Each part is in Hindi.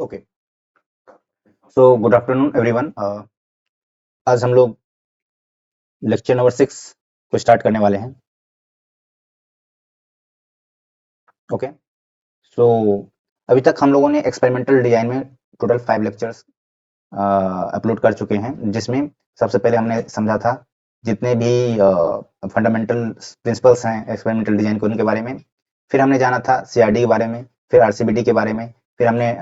Okay, so good afternoon everyone. आज हम लोग लेक्चर नंबर 6 को स्टार्ट करने वाले हैं। ओके, सो अभी तक हम लोगों ने एक्सपेरिमेंटल डिजाइन में टोटल 5 लेक्चर्स अपलोड कर चुके हैं, जिसमें सबसे पहले हमने समझा था जितने भी फंडामेंटल प्रिंसिपल्स हैं एक्सपेरिमेंटल डिजाइन के उनके बारे में। फिर हमने जाना था सीआरडी के बारे में, फिर आरसीबीडी के बारे में, फिर हमने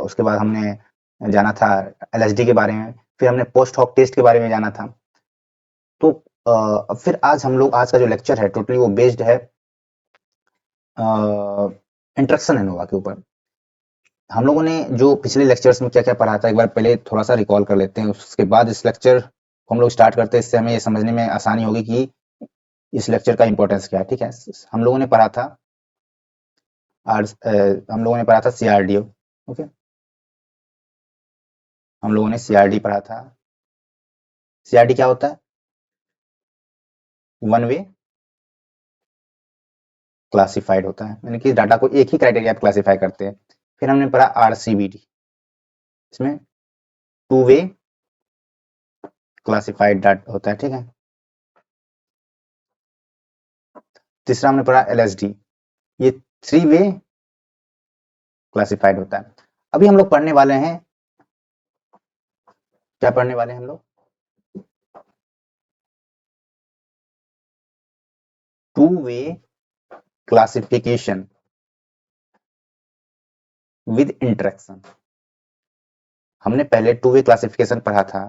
उसके बाद हमने जाना था एलएसडी के बारे में, फिर हमने पोस्ट हॉक टेस्ट के बारे में जाना था। तो फिर आज का जो लेक्चर है टोटली वो बेस्ड है इंट्रक्शन एनोवा के ऊपर। हम लोगों ने जो पिछले लेक्चर्स में क्या क्या पढ़ा था एक बार पहले थोड़ा सा रिकॉल कर लेते हैं, उसके बाद इस लेक्चर को हम लोग स्टार्ट करते हैं। इससे हमें ये समझने में आसानी होगी कि इस लेक्चर का इंपॉर्टेंस क्या है। ठीक है, हम लोगों ने पढ़ा था हम लोगों ने पढ़ा था सीआरडी। ओके, हम लोगों ने सीआरडी पढ़ा था। सीआरडी क्या होता है? वन वे क्लासिफाइड होता है, यानी कि डाटा को एक ही क्राइटेरिया पे क्लासिफाई करते हैं। फिर हमने पढ़ा आरसीबीडी, इसमें टू वे क्लासिफाइड डाटा होता है। ठीक है, तीसरा हमने पढ़ा एलएसडी, ये थ्री वे क्लासिफाइड होता है। अभी हम लोग पढ़ने वाले हैं, क्या पढ़ने वाले हैं हम लोग? To way classification with interaction. हमने पहले टू वे क्लासिफिकेशन पढ़ा था,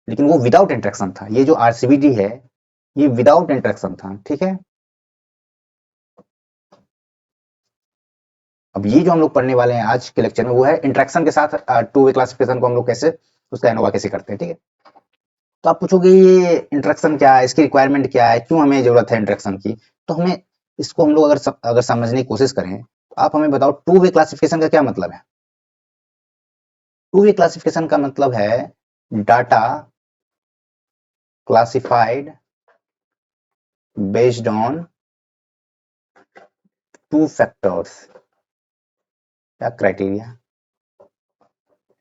लेकिन वो विदाउट इंटरेक्शन था। ये जो आरसीबीडी है ये विदाउट इंटरेक्शन था। ठीक है, अब ये जो हम लोग पढ़ने वाले हैं आज के लेक्चर में वो है इंटरेक्शन के साथ टू वे क्लासिफिकेशन को हम लोग कैसे उसका एनोवा कैसे करते हैं। ठीक है, तो आप पूछोगे ये इंटरेक्शन क्या है, इसकी रिक्वायरमेंट क्या है, क्यों हमें जरूरत है इंटरेक्शन की? तो हमें इसको हम लोग अगर समझने की कोशिश करें तो आप हमें बताओ टू वे क्लासिफिकेशन का क्या मतलब है? टू वे क्लासिफिकेशन का मतलब है data classified based on two factors या क्राइटेरिया।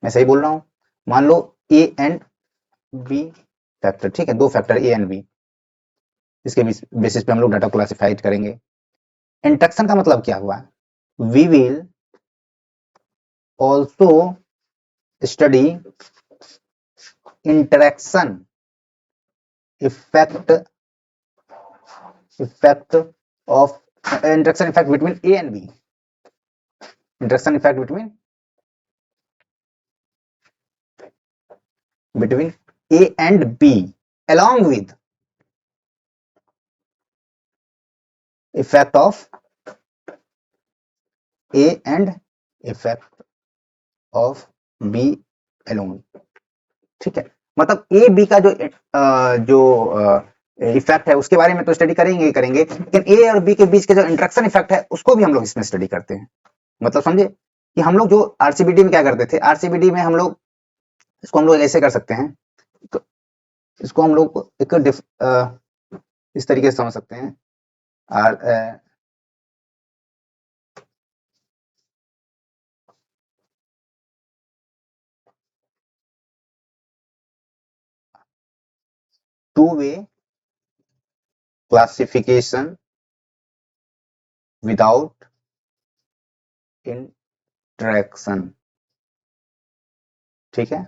मैं सही बोल रहा हूं? मान लो ए एंड बी फैक्टर। ठीक है, दो फैक्टर ए एंड बी, इसके बेसिस पे हम लोग डाटा क्लासिफाइड करेंगे। इंटरेक्शन का मतलब क्या हुआ? We will also study interaction effect of interaction effect between A and B. Interaction effect between A and B along with effect of A and effect of B alone. ठीक है, मतलब ए बी का जो इफेक्ट है उसके बारे में तो स्टडी करेंगे ही करेंगे, लेकिन ए और बी के बीच के जो इंटरेक्शन इफेक्ट है उसको भी हम लोग इसमें स्टडी करते हैं। मतलब समझे कि हम लोग जो आरसीबीडी में क्या करते थे, आरसीबीडी में हम लोग इसको हम लोग ऐसे कर सकते हैं, तो इसको हम लोग इस तरीके से समझ सकते हैं। Are two way classification without interaction. ठीक है,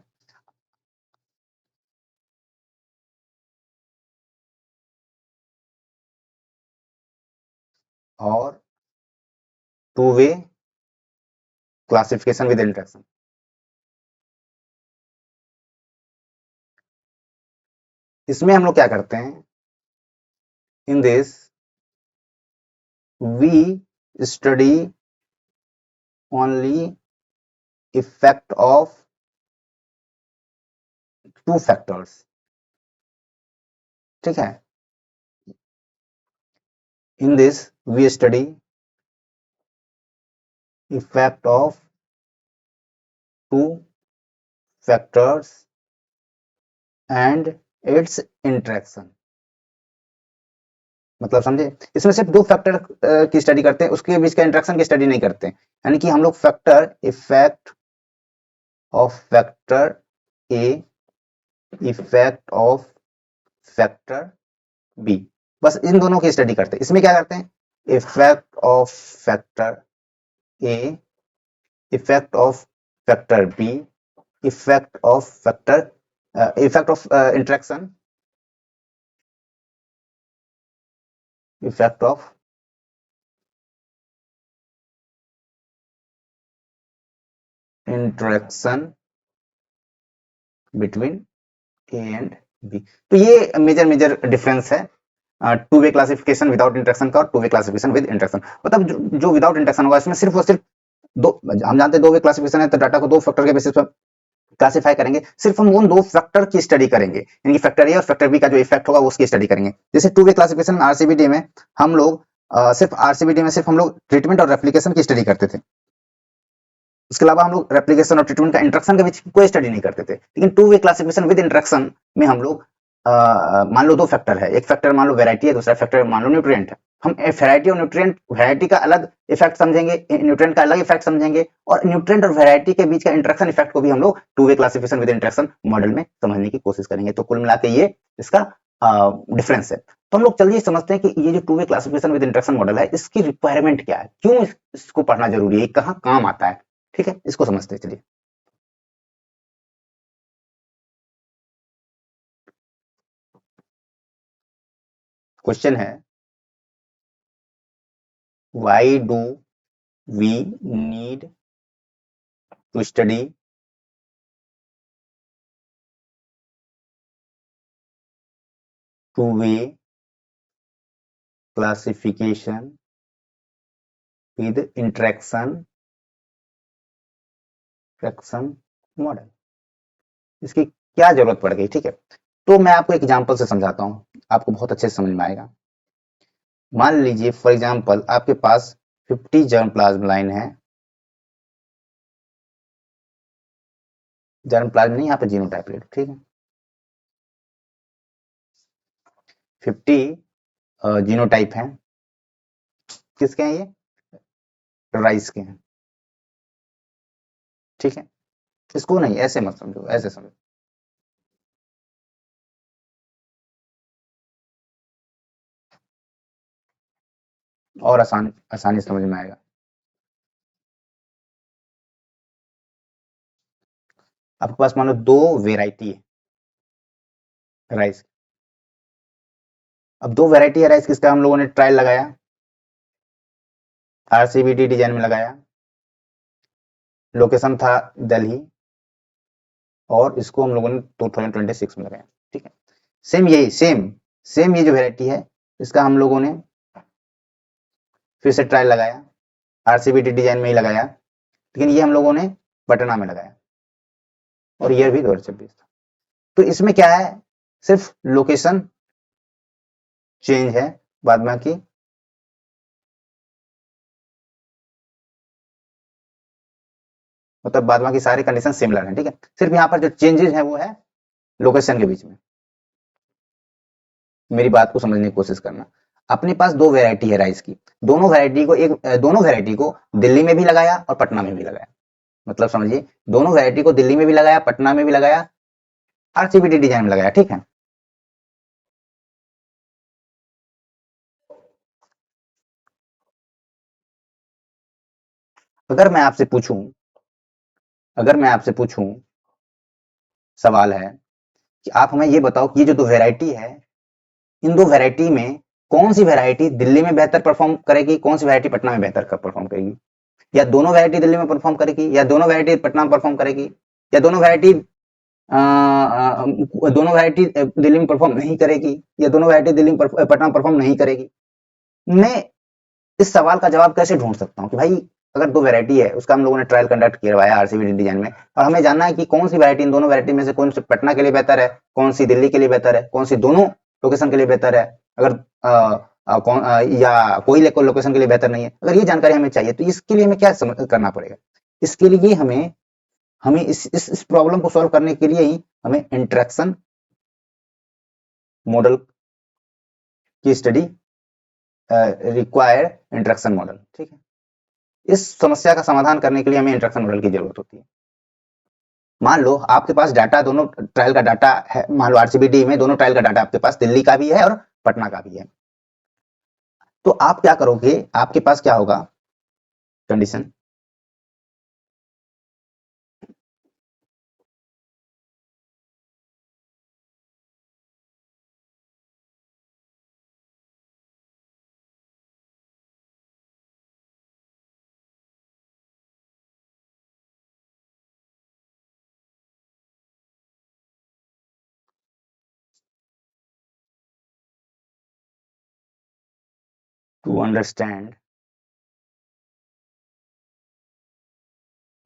और two way classification with interaction. इसमें हम लोग क्या करते हैं? In this we study only effect of two factors. ठीक है, in this we study effect of two factors and its interaction. मतलब समझे, इसमें सिर्फ दो फैक्टर की स्टडी करते हैं, उसके बीच का इंटरेक्शन की स्टडी नहीं करते, यानी कि हम लोग factor effect of factor A, effect of factor B, बस इन दोनों की स्टडी करते हैं। इसमें क्या करते हैं, effect of factor A, effect of factor B, effect of factor effect of interaction, effect of interaction between A and B. तो ये मेजर मेजर डिफरेंस है two way classification without interaction का और two way classification with interaction. मतलब जो विदाउट इंटरेक्शन होगा इसमें सिर्फ और सिर्फ दो, हम जानते हैं दो वे क्लासिफिकेशन है तो डाटा को दो फैक्टर के बेसिस पर क्लासिफाई करेंगे, सिर्फ हम उन दो फैक्टर की स्टडी करेंगे, यानी कि फैक्टर ए और फैक्टर बी का जो इफेक्ट होगा उसकी स्टडी करेंगे। जैसे टू वे क्लासिफिकेशन आरसीबीडी में हम लोग सिर्फ आरसीबीडी में सिर्फ हम लोग ट्रीटमेंट और रेप्लिकेशन की स्टडी करते थे, उसके अलावा हम लोग रेप्लिकेशन और ट्रीटमेंट का इंटरेक्शन के बीच कोई स्टडी नहीं करते थे। लेकिन to way classification with interaction में हम लोग मान लो दो फैक्टर है, एक फैक्टर मान लो वैरायटी है, दूसरा फैक्टर मान लो न्यूट्रिएंट है। हम वैरायटी और न्यूट्रिएंट, वैरायटी का अलग इफेक्ट समझेंगे, न्यूट्रिएंट का अलग इफेक्ट समझेंगे, और न्यूट्रिएंट और वैरायटी के बीच का इंटरेक्शन इफेक्ट को भी हम लोग to way classification with interaction model में समझने की कोशिश करेंगे। तो कुल मिला के ये इसका डिफरेंस है। तो हम लोग चलिए समझते हैं कि ये जो to way classification with interaction model है इसकी रिक्वायरमेंट क्या है, क्यों इसको पढ़ना जरूरी है, कहाँ काम आता है। ठीक है, इसको समझते हैं चलिए। क्वेश्चन है, why do we need to study two way classification with interaction model, इसकी क्या जरूरत पड़ गई। ठीक है, तो मैं आपको एग्जांपल से समझाता हूं, आपको बहुत अच्छे से समझ में आएगा। मान लीजिए फॉर एग्जांपल आपके पास 50 जर्म प्लाज्म लाइन है, जर्म प्लाज्म नहीं, यहाँ पे जीनोटाइप ले लो, ठीक है। 50 जीनोटाइप हैं, किसके हैं ये, राइस के हैं। ठीक है, इसको नहीं ऐसे मत समझो, ऐसे समझो। और आसानी समझ में आएगा। आपके पास मान लो दो वेराइटी है राइस, अब दो वेराइटी है राइस, किसका हम लोगों ने ट्रायल लगाया, आरसीबीडी डिजाइन में लगाया, लोकेशन था दिल्ली, और इसको हम लोगों ने 2026 में लगाया। ठीक है, सेम यही सेम ये जो वेराइटी है इसका हम लोगों ने फिर से ट्रायल लगाया, आरसीबीडी डिजाइन में ही लगाया, लेकिन ये हम लोगों ने पटना में लगाया, और ईयर भी 2026 था। तो इसमें क्या है, सिर्फ लोकेशन चेंज है, बाद बाकी मतलब बाद बाकी सारे कंडीशन सिमिलर हैं। ठीक है, सिर्फ यहाँ पर जो चेंजेस है वो है लोकेशन के बीच में। मेरी बात को समझने की कोशिश करना। अपने पास दो वैरायटी है राइस की, दोनों वैरायटी को दिल्ली में भी लगाया और पटना में भी लगाया। मतलब समझिए, दोनों वैरायटी को दिल्ली में भी लगाया, पटना में भी लगाया, आरसीबीडी डिजाइन में लगाया। ठीक है, अगर मैं आपसे पूछूं अगर मैं आपसे पूछूं सवाल है कि आप हमें ये बताओ कि ये जो दो वैरायटी है, इन दो वैरायटी में कौन सी वैरायटी दिल्ली में बेहतर परफॉर्म करेगी, कौन सी वैरायटी पटना में बेहतर परफॉर्म करेगी, या दोनों वैरायटी दिल्ली में परफॉर्म करेगी, या दोनों वैरायटी पटना में परफॉर्म करेगी, या दोनों वैरायटी दिल्ली में परफॉर्म नहीं करेगी, या दोनों वैरायटी दिल्ली में पटना में परफॉर्म नहीं करेगी। मैं इस सवाल का जवाब कैसे ढूंढ सकता हूँ कि भाई अगर दो वैरायटी है, उसका हम लोगों ने ट्रायल कंडक्ट करवाया आरसीबी डिजाइन में, और हमें जानना है कि कौन सी वैरायटी इन दोनों वैरायटी में से कौन सी पटना के लिए बेहतर है, कौन सी दिल्ली के लिए बेहतर है, कौन सी दोनों लोकेशन के लिए बेहतर है, अगर या कोई लोकेशन के लिए बेहतर नहीं है। अगर ये जानकारी हमें चाहिए तो इसके लिए हमें क्या करना पड़ेगा, इसके लिए हमें हमें इस प्रॉब्लम को सॉल्व करने के लिए ही हमें इंटरेक्शन मॉडल की स्टडी रिक्वायर इंटरेक्शन मॉडल। ठीक है, इस समस्या का समाधान करने के लिए हमें इंटरेक्शन मॉडल की जरूरत होती है। मान लो आपके पास डाटा, दोनों ट्रायल का डाटा है, मान लो आरसीबीडी में दोनों ट्रायल का डाटा आपके पास दिल्ली का भी है और पटना का भी है। तो आप क्या करोगे, आपके पास क्या होगा condition, to understand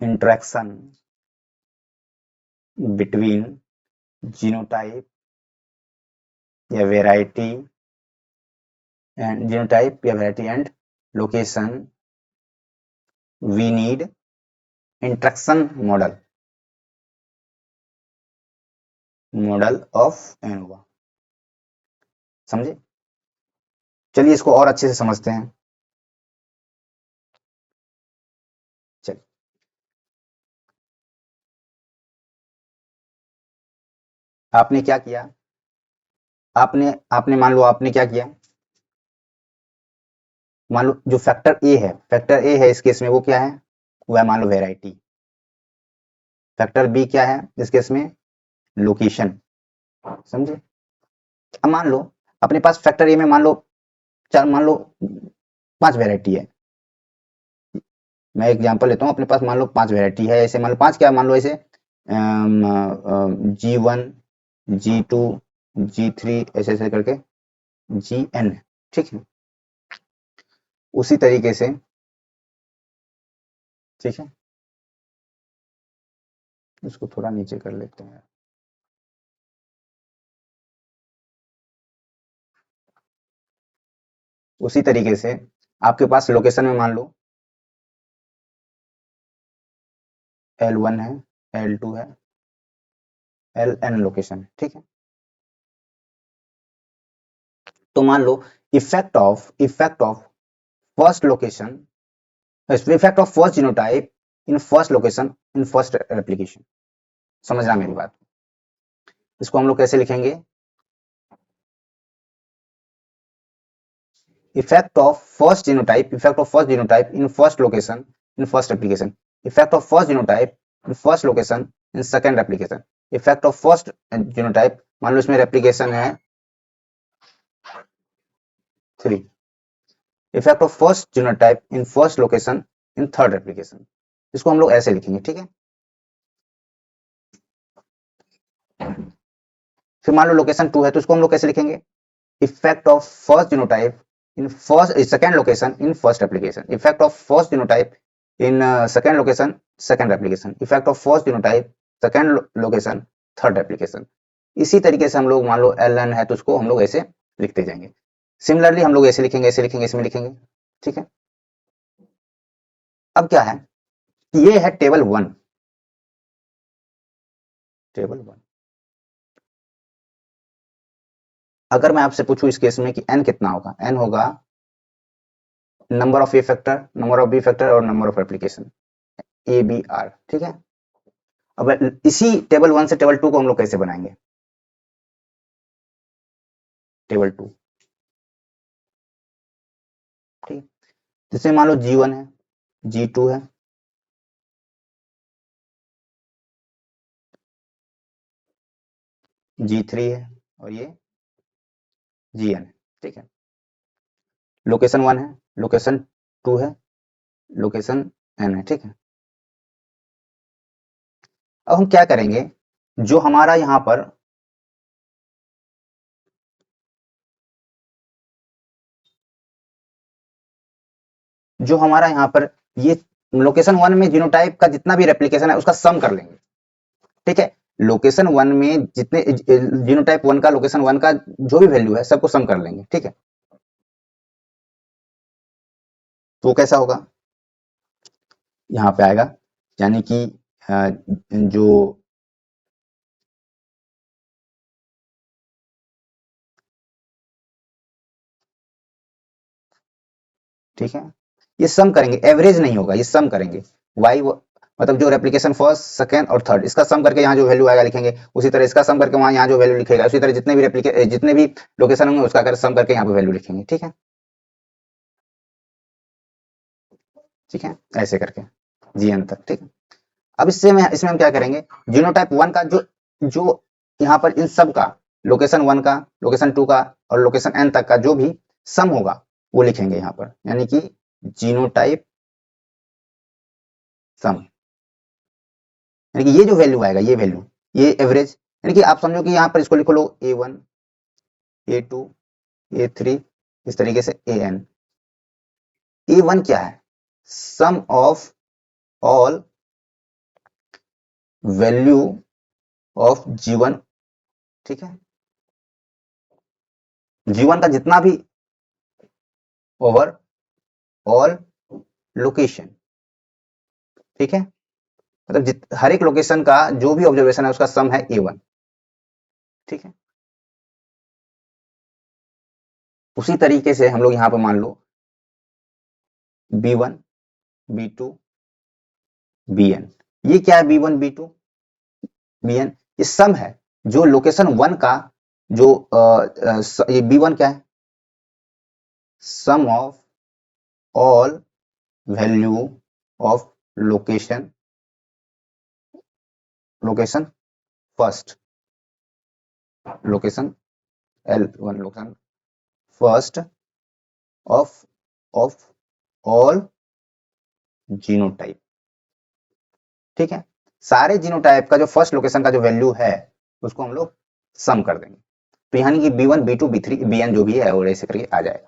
interaction between genotype या वेराइटी एंड जीनोटाइप या variety and location, we need interaction model of ANOVA. समझे? चलिए इसको और अच्छे से समझते हैं। चलिए, आपने क्या किया, आपने आपने मान लो आपने क्या किया, मान लो जो फैक्टर ए है इस केस में वो क्या है, वो है मान लो वेराइटी। फैक्टर बी क्या है इस केस में, लोकेशन। समझे? अब मान लो अपने पास फैक्टर ए में मान लो चार, मान लो 5 वेराइटी है। मैं एग्जांपल लेता हूँ, अपने पास मान लो 5 वेराइटी है, ऐसे मान लो 5 क्या, मान लो ऐसे G1, G2, G3 ऐसे ऐसे करके GN। ठीक है, उसी तरीके से, ठीक है, इसको थोड़ा नीचे कर लेते हैं। उसी तरीके से आपके पास लोकेशन में मान लो L1 है, L2 है, LN लोकेशन है। ठीक है, तो मान लो effect of first location, effect of first genotype in first location in first replication. समझना मेरी बात, इसको हम लोग कैसे लिखेंगे, effect of first genotype in first location in first replication, effect of first genotype in first location in second replication, effect of first genotype, मान लो इसमें रेप्लिकेशन है 3, effect of first genotype in first location in third replication. इसको हम लोग ऐसे लिखेंगे। ठीक है, फिर मान लो लोकेशन 2 है तो इसको हम लोग कैसे लिखेंगे, effect of first genotype in first second location in first application, effect of first genotype in second location second application, effect of first genotype second location third application. इसी तरीके से हम लोग मान लो LN है तो उसको हम लोग ऐसे लिखते जाएंगे। सिमिलरली हम लोग ऐसे लिखेंगे, ऐसे लिखेंगे, इसमें लिखेंगे। ठीक है, अब क्या है कि ये है टेबल 1। अगर मैं आपसे पूछूं इस केस में कि n कितना होगा, n होगा number of A factor, number of B factor और नंबर ऑफ एप्लीकेशन, ABR। ठीक है, अब इसी टेबल 1 से टेबल 2 को हम लोग कैसे बनाएंगे, टेबल 2। ठीक, जिसमें मान लो G1 है, G2 है, G3 है और ये GN है। ठीक है, लोकेशन 1 है, लोकेशन 2 है, लोकेशन N है। ठीक है, अब हम क्या करेंगे, जो हमारा यहाँ पर ये लोकेशन 1 में जीनोटाइप का जितना भी रेप्लिकेशन है उसका सम कर लेंगे। ठीक है, लोकेशन 1 में जितने जीनोटाइप 1 का, लोकेशन 1 का जो भी वैल्यू है सबको सम कर लेंगे। ठीक है, तो कैसा होगा, यहाँ पे आएगा, यानी कि जो ठीक है, ये सम करेंगे, एवरेज नहीं होगा, ये सम करेंगे। वाई मतलब जो रेप्लिकेशन फर्स्ट, सेकेंड और थर्ड, इसका सम करके यहाँ जो वैल्यू आएगा लिखेंगे, उसी तरह इसका सम करके वहां यहाँ जो वैल्यू लिखेगा, उसी तरह जितने भी लोकेशन होंगे उसका अगर सम करके यहाँ पे वैल्यू लिखेंगे। ठीक है, ठीक है, ऐसे करके जीएन तक। ठीक है, अब इसमें हम क्या करेंगे, जीनोटाइप 1 का जो जो यहाँ पर इन सब का लोकेशन 1 का, लोकेशन 2 का और लोकेशन एन तक का जो भी सम होगा वो लिखेंगे यहाँ पर, यानी कि जीनोटाइप सम, यानी कि ये जो वैल्यू आएगा, ये वैल्यू, ये एवरेज, यानी कि आप समझो कि यहाँ पर इसको लिखो लो A1, A2, A3, इस तरीके से AN। A1 क्या है, sum of all value of G1। ठीक है, G1 का जितना भी ओवर ऑल लोकेशन। ठीक है, मतलब हर एक लोकेशन का जो भी ऑब्जर्वेशन है उसका सम है A1। ठीक है, उसी तरीके से हम लोग यहाँ पे मान लो B1, B2, Bn, ये क्या है, B1, B2, Bn, ये सम है जो लोकेशन 1 का जो ये B1 क्या है, sum of all value of location first, location L1, location first of all genotype. ठीक है, सारे जीनोटाइप का जो फर्स्ट लोकेशन का जो वैल्यू है उसको हम लोग सम कर देंगे, तो यानी कि B1, B2, B3, Bn जो भी है और ऐसे करके आ जाएगा।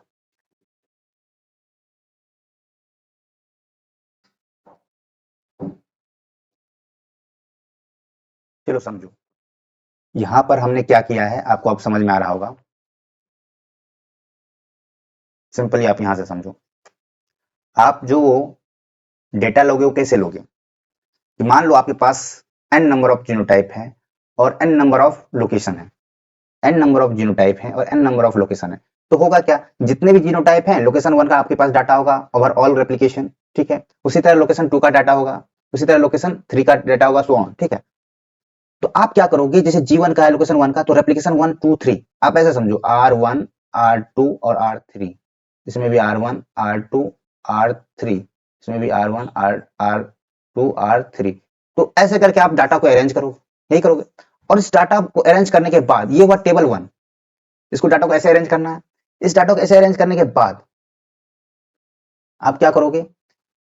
चलो समझो, यहां पर हमने क्या किया है आपको अब समझ में आ रहा होगा। सिंपली आप यहां से समझो, आप जो डेटा लोगे वो कैसे लोगे, कि मान लो आपके पास n नंबर ऑफ जीनोटाइप है और n नंबर ऑफ लोकेशन है, n नंबर ऑफ जीनोटाइप है और n नंबर ऑफ लोकेशन है, तो होगा क्या, जितने भी जीनोटाइप हैं लोकेशन 1 का आपके पास डाटा होगा ओवरऑल रेप्लिकेशन। ठीक है, उसी तरह लोकेशन 2 का डाटा होगा, उसी तरह लोकेशन 3 का डाटा होगा, सो ऑन। ठीक है, तो आप क्या करोगे, जैसे G1 का है लोकेशन 1 का, तो रेप्लिकेशन 1, 2, 3 आप ऐसे समझो R1, R2 और R3, इसमें भी R1, R2, R3, इसमें भी R1, R2, R3, तो ऐसे करके आप डाटा को अरेंज करो, यही करोगे। और इस डाटा को अरेंज करने के बाद, ये हुआ टेबल 1, इसको डाटा को ऐसे अरेंज करना है। इस डाटा को ऐसे अरेंज करने के बाद आप क्या करोगे,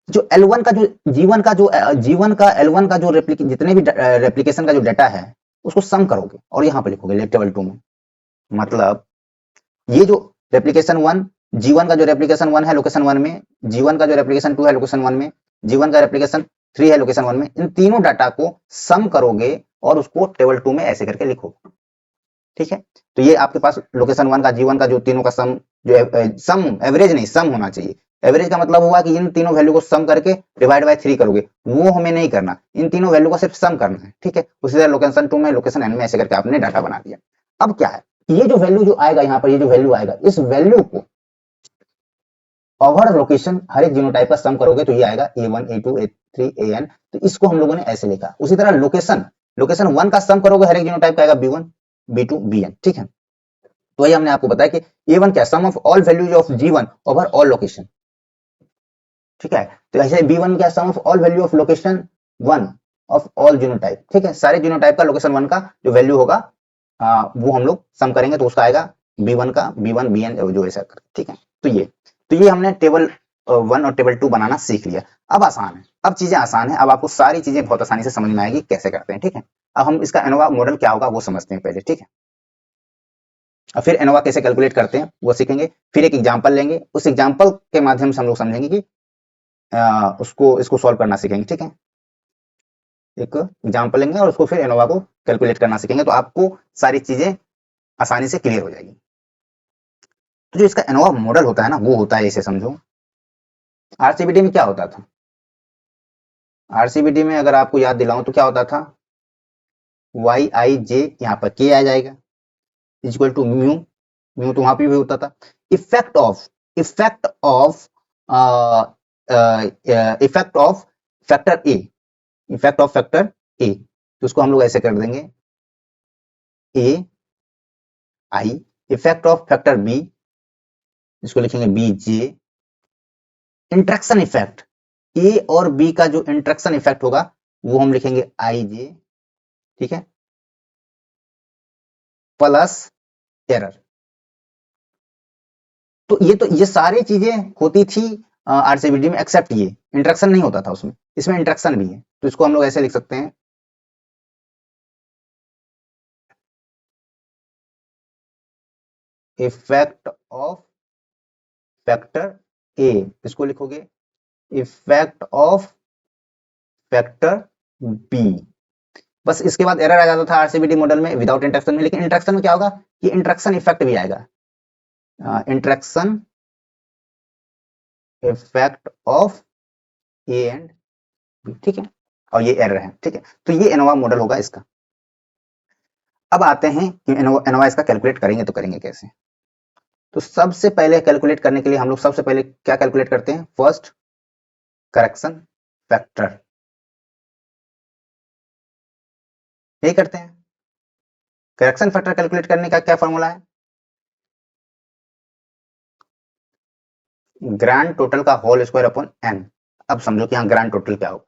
जो L1 का जो G1 का L1 का जो जितने भी रेप्लिकेशन का जो डाटा है उसको सम करोगे और यहाँ पे लिखोगे टेबल 2 में। मतलब ये जो रेप्लिकेशन 1, G1 का जो रेप्लिकेशन 1 है लोकेशन 1 में, G1 का जो रेप्लिकेशन 2 है लोकेशन 1 में, G1 का रेप्लिकेशन 3 है लोकेशन 1 में, इन तीनों डाटा को सम करोगे और उसको टेबल 2 में ऐसे करके लिखोगे। ठीक है, तो ये आपके पास लोकेशन 1 का, G1 का जो तीनों का सम, जो सम एवरेज नहीं सम होना चाहिए। एवरेज का मतलब हुआ कि इन तीनों वैल्यू को सम करके डिवाइड बाय 3 करोगे, वो हमें नहीं करना, इन तीनों वैल्यू को सिर्फ सम करना है। ठीक है, उसी तरह लोकेशन 2 में, लोकेशन n में ऐसे करके आपने डाटा बना दिया। अब क्या है, ये जो वैल्यू जो आएगा यहाँ पर, ये जो वैल्यू आएगा, इस वैल्यू को ओवर लोकेशन हर एक जीनोटाइप का सम करोगे तो ये आएगा A1, A2, A3, AN, तो इसको हम लोगों ने ऐसे लिखा। उसी तरह लोकेशन 1 का सम करोगे हर एक जीनोटाइप का आएगा B1, B2, Bn। ठीक है, तो वही हमने आपको बताया कि A1 क्या, sum of all values of G1 over all location. ठीक है, तो ऐसे B1 क्या, sum of all value of location 1 of all genotype. ठीक है, सारे जीनोटाइप का लोकेशन 1 का जो वैल्यू होगा वो हम लोग सम करेंगे तो उसका आएगा B1 का, B1, Bn जो ऐसा कर। ठीक है, तो ये हमने टेबल 1 और टेबल 2 बनाना सीख लिया। अब आसान है, अब चीजें आसान है, अब आपको सारी चीजें बहुत आसानी से समझ में आएगी कैसे करते हैं। ठीक है, अब हम इसका एनोवा मॉडल क्या होगा वो समझते हैं पहले। ठीक है, और फिर एनोवा कैसे कैलकुलेट करते हैं वो सीखेंगे, फिर एक एग्जांपल लेंगे, उस एग्जांपल के माध्यम से हम लोग समझेंगे कि इसको सॉल्व करना सीखेंगे। ठीक है, एक एग्जांपल लेंगे और उसको फिर एनोवा को कैलकुलेट करना सीखेंगे, तो आपको सारी चीजें आसानी से क्लियर हो जाएगी। तो जो इसका एनोवा मॉडल होता है ना, वो होता है, इसे समझो, आरसीबीडी में क्या होता था, आरसीबीडी में अगर आपको याद दिलाऊं तो क्या होता था, वाई आई जे, यहाँ पर के आ जाएगा, इक्वल टू म्यू, म्यू तो वहां पे भी होता था, effect of effect of factor A, effect of factor A, तो उसको हम लोग ऐसे कर देंगे A I, effect of factor B, इसको लिखेंगे B J, interaction effect A और बी का जो इंट्रैक्शन इफेक्ट होगा वो हम लिखेंगे आई जे, ठीक है, प्लस एरर। तो ये सारी चीजें होती थी आरसीबीडी में, एक्सेप्ट ये इंट्रैक्शन नहीं होता था उसमें, इसमें इंट्रैक्शन भी है, तो इसको हम लोग ऐसे लिख सकते हैं इफेक्ट ऑफ फैक्टर ए, इसको लिखोगे इफेक्ट ऑफ फैक्टर बी। बस इसके बाद एरर आ जाता था आरसीबीडी मॉडल में विदाउट इंट्रैक्शन में, लेकिन इंट्रैक्शन में क्या होगा कि इंट्रैक्शन इफेक्ट भी आएगा, interaction effect of A and B, ठीक है, और ये एरर है, ठीक है, तो ये एनोवा मॉडल होगा इसका। अब आते हैं कि एनोवा इसका कैलकुलेट करेंगे तो करेंगे कैसे। तो सबसे पहले कैलकुलेट करने के लिए हम लोग सबसे पहले क्या कैलकुलेट करते हैं, फर्स्ट करेक्शन फैक्टर, यही करते हैं। करेक्शन फैक्टर कैलकुलेट करने का क्या फॉर्मूला है, ग्रांड टोटल का होल स्क्वायर अपॉन एन। अब समझो कि यहाँ ग्रांड टोटल क्या होगा,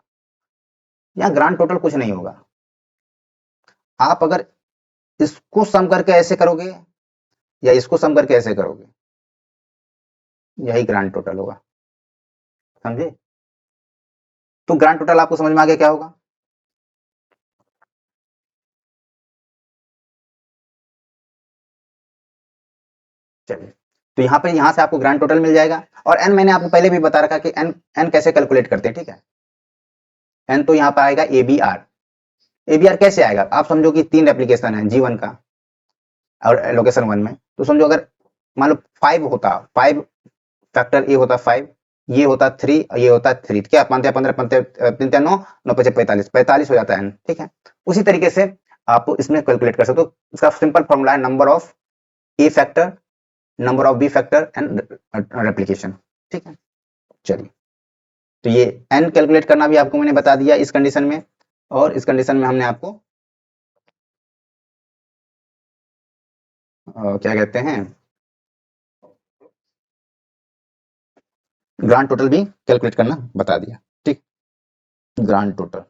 यहाँ ग्रांड टोटल कुछ नहीं होगा, आप अगर इसको सम करके ऐसे करोगे या इसको सम करके ऐसे करोगे, यही ग्रांड टोटल होगा, समझे। तो ग्रांड टोटल आपको समझ में आ गया क्या होगा, चलिए, तो यहाँ से आपको ग्रांड टोटल मिल जाएगा। और एन मैंने आपको पहले भी बता रखा कि एन एन कैसे कैलकुलेट करते हैं, ठीक है। एन तो यहाँ पर आएगा एबीआर, एबीआर कैसे आएगा, आप समझो कि 3 एप्लीकेशन है जी1 का और लोकेशन 1 में, तो समझो अगर मान लो 5 होता, 5 फैक्टर ए होता 5, ये होता 3 और ये होता 3, क्या 5 या 15 3 9 9 5 45 45 हो जाता है, ठीक है। उसी तरीके से आप इसमें कैलकुलेट कर सकते हो, इसका सिंपल फॉर्मूला है number of A factor, number of B factor and replication, ठीक है। चलिए, तो ये एन कैलकुलेट करना भी आपको मैंने बता दिया इस कंडीशन में, और इस कंडीशन में हमने आपको क्या कहते हैं, ग्रांड टोटल भी कैलकुलेट करना बता दिया, ठीक, ग्रांड टोटल,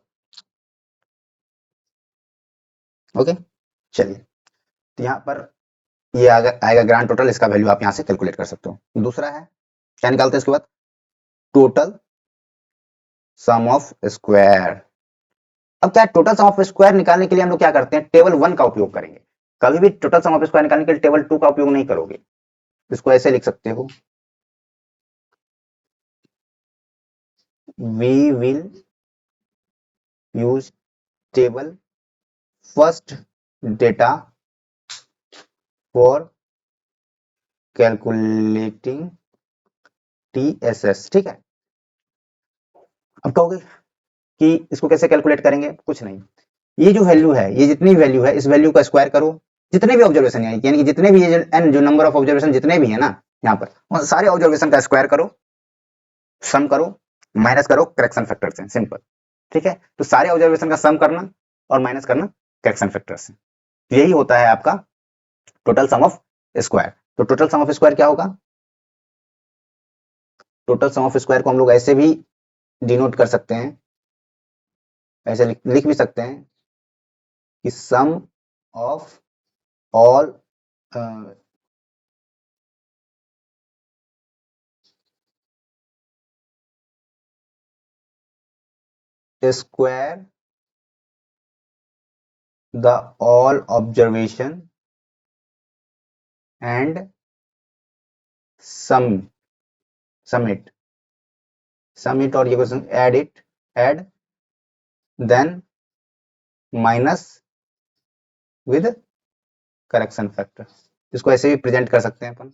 ओके। चलिए, तो यहाँ पर ये आएगा ग्रांड टोटल, इसका वैल्यू आप यहाँ से कैलकुलेट कर सकते हो। दूसरा है क्या निकालते हैं इसके बाद, टोटल सम ऑफ स्क्वायर। अब क्या है, टोटल सम ऑफ स्क्वायर निकालने के लिए हम लोग क्या करते हैं, टेबल 1 का उपयोग करेंगे, कभी भी टोटल सम ऑफ स्क्वायर निकालने के लिए टेबल 2 का उपयोग नहीं करोगे। इसको ऐसे लिख सकते हो, we will use table first data for calculating TSS, ठीक है। अब कहोगे कि इसको कैसे कैलकुलेट करेंगे, कुछ नहीं, ये जो वैल्यू है, ये जितनी वैल्यू है, इस वैल्यू का स्क्वायर करो, जितने भी ऑब्जर्वेशन है, यानी कि जितने भी ये एन जो नंबर ऑफ ऑब्जर्वेशन जितने भी है ना यहाँ पर, उन सारे ऑब्जर्वेशन का स्क्वायर करो, सम करो, माइनस करो करेक्शन फैक्टर से, सिंपल, ठीक है। तो सारे ऑब्जर्वेशन का सम करना और माइनस करना करेक्शन फैक्टर से, यही होता है आपका टोटल सम ऑफ स्क्वायर। तो टोटल सम ऑफ स्क्वायर क्या होगा, टोटल सम ऑफ स्क्वायर को हम लोग ऐसे भी डिनोट कर सकते हैं, ऐसे लिख भी सकते हैं कि sum of all square the all observation and sum it और ये question add then minus with correction factor, इसको ऐसे भी प्रेजेंट कर सकते हैं अपन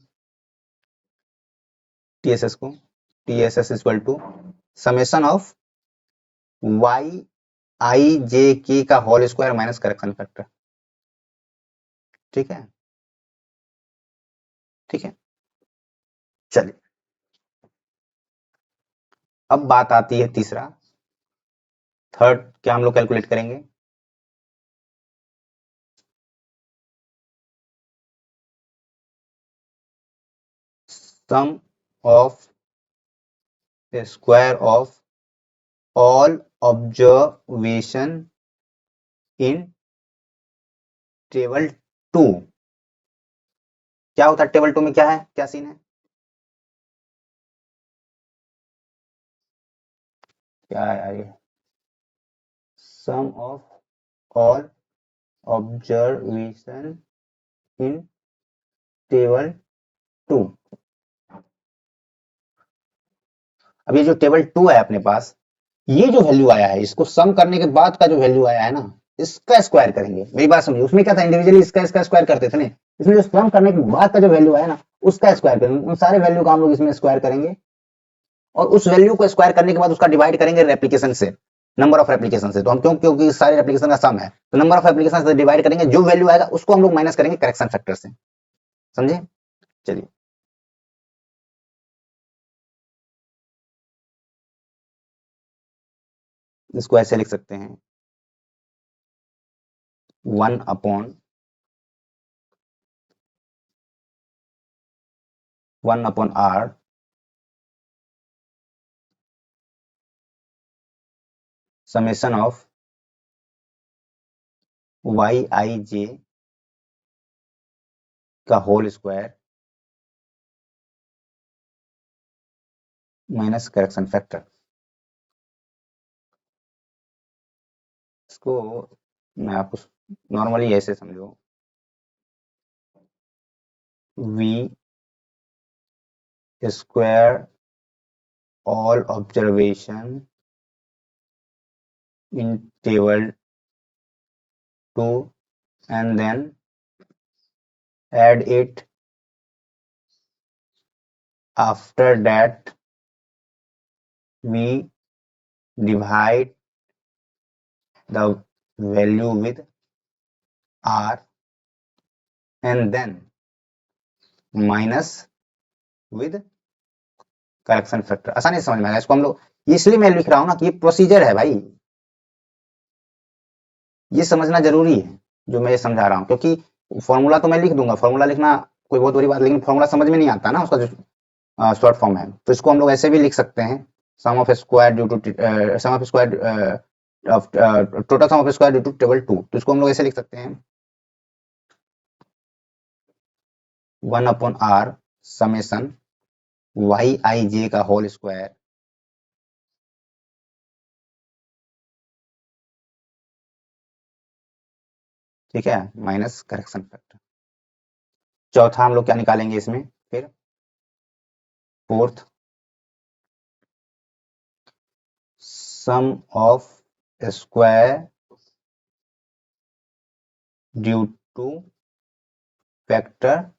टीएसएस को, TSS equal to summation of Y I J के का whole square minus correction factor, ठीक है, ठीक है। चलिए, अब बात आती है तीसरा, थर्ड क्या हम लोग कैलकुलेट करेंगे? Sum of square of all observation in table 2। क्या होता है टेबल 2 में, क्या है, क्या सीन है, क्या है यार ये? Sum of all observation in table 2। अब ये जो टेबल 2 है अपने पास, ये जो वैल्यू आया है, इसको सम करने के बाद का जो वैल्यू आया है ना, इसका स्क्वायर करेंगे। मेरी बात समझिए, उसमें क्या था, इंडिविजुअली इसका स्क्वायर करते थे ना, इसमें जो सम करने के बाद का जो वैल्यू आया ना, उसका स्क्वायर करेंगे। उन सारे वैल्यू का हम लोग इसमें स्क्वायर करेंगे, और उस वैल्यू को स्क्वायर करने के बाद उसका डिवाइड करेंगे रेप्लीकेशन से, नंबर ऑफ रेप्लीकेशन से। तो हम क्यों, क्योंकि सारे रेप्लीकेशन का सम है, तो नंबर ऑफ रेप्लीकेशन से डिवाइड करेंगे, जो वैल्यू आएगा उसको हम लोग माइनस करेंगे करेक्शन फैक्टर से। समझे? चलिए, इसको ऐसे लिख सकते हैं, 1/r समेशन ऑफ yij का whole square minus correction factor. इसको मैं आपको नॉर्मली ऐसे समझो, we square all observation in table 2 and then add it, after that we divide the value with r and then minus with correction factor. आसानी से समझ में आएगा इसको हम लोग, इसलिए मैं लिख रहा हूं ना कि ये प्रोसीजर है भाई, ये समझना जरूरी है जो मैं ये समझा रहा हूं, क्योंकि फॉर्मूला तो मैं लिख दूंगा, फॉर्मूला लिखना कोई बहुत बड़ी बात, लेकिन फॉर्मूला समझ में नहीं आता ना उसका जो शॉर्ट फॉर्म है, तो इसको हम लोग ऐसे भी लिख सकते हैं, sum of square due to sum of square total sum of square due to table 2। तो इसको हम लोग ऐसे लिख सकते हैं, 1/r समेशन yij का होल स्क्वायर ठीक है माइनस करेक्शन फैक्टर। चौथा हम लोग क्या निकालेंगे इसमें फिर, fourth, sum of square due to factor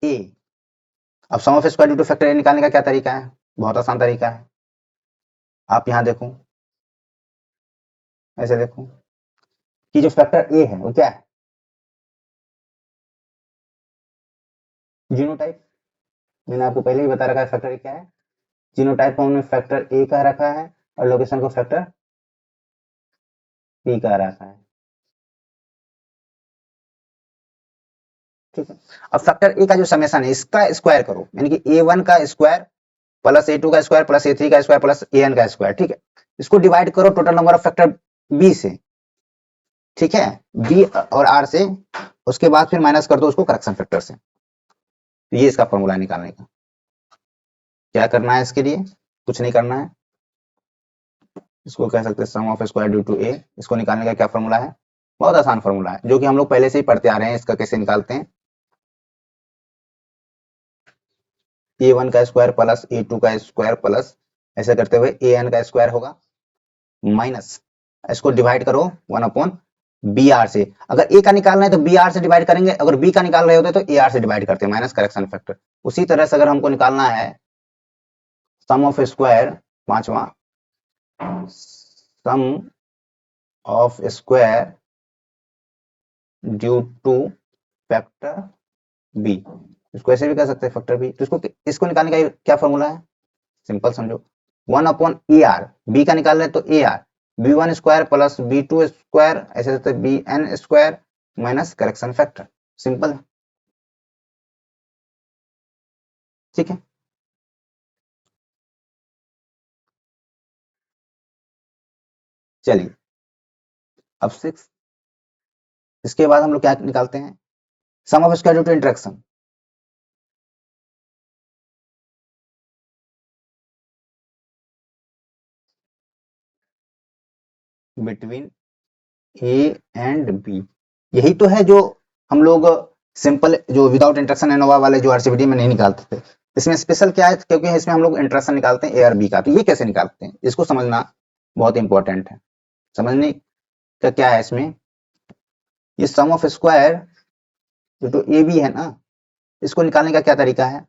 A. अब sum of square due to factor A निकालने का क्या तरीका है, बहुत आसान तरीका है। आप यहां देखो, ऐसे देखो कि जो फैक्टर ए है वो क्या है, जीनोटाइप। मैंने आपको पहले ही बता रखा है फैक्टर ए क्या है, जीनोटाइप को हमने फैक्टर ए कह रखा है, और लोकेशन को फैक्टर पी कह रखा है। ठीक है, अब फैक्टर ए का जो समेशन है इसका स्क्वायर करो, यानी कि ए1 का स्क्वायर प्लस ए2 का स्क्वायर प्लस ए3 का स्क्वायर प्लस एन का स्क्वायर। ठीक है, इसको डिवाइड करो total number of factor B से, ठीक है, बी और आर से, उसके बाद फिर माइनस कर दो उसको करेक्शन फैक्टर से। तो ये इसका फॉर्मूला निकालने का, क्या करना है इसके लिए, कुछ नहीं करना है, इसको कह सकते हैं sum of square due to ए। इसको निकालने का क्या फॉर्मूला है, बहुत आसान फॉर्मूला है, जो कि हम लोग पहले से ही पढ़ते आ रहे हैं। इसका कैसे निकालते हैं, ए1 का स्क्वायर प्लस ए2 का स्क्वायर प्लस, ऐसे करते हुए एन का स्क्वायर होगा माइनस, इसको डिवाइड करो 1 बी आर से। अगर ए का निकालना है तो बी आर से डिवाइड करेंगे, अगर बी का निकाल रहे होते तो ए आर से डिवाइड करते हैं माइनस करेक्शन फैक्टर। उसी तरह से अगर हमको निकालना है सम ऑफ स्क्वायर, पांचवा, sum of square due to factor B, इसको ऐसे भी कर सकते हैं फैक्टर बी। तो इसको इसको निकालने का क्या फॉर्मूला है, सिंपल समझो, 1/AR, बी का निकाल रहे तो AR, B1² प्लस B2² ऐसे तो BN² minus correction factor, simple है, ठीक है। चलिए अब 6, इसके बाद हम लोग क्या निकालते हैं, sum of square due to interaction. Between A and B, यही तो है जो हम लोग सिंपल जो विदाउट इंटरेक्शन एनोवा वाले जो आरसीबीडी में नहीं निकालते थे। इसमें स्पेशल क्या है, क्योंकि इसमें हम लोग इंटरेक्शन निकालते हैं ए और बी का, तो ये कैसे निकालते हैं इसको समझना बहुत इंपॉर्टेंट है। समझने का क्या है इसमें, ये सम ऑफ स्क्वायर जो तो ए बी है ना, इसको निकालने का क्या तरीका है,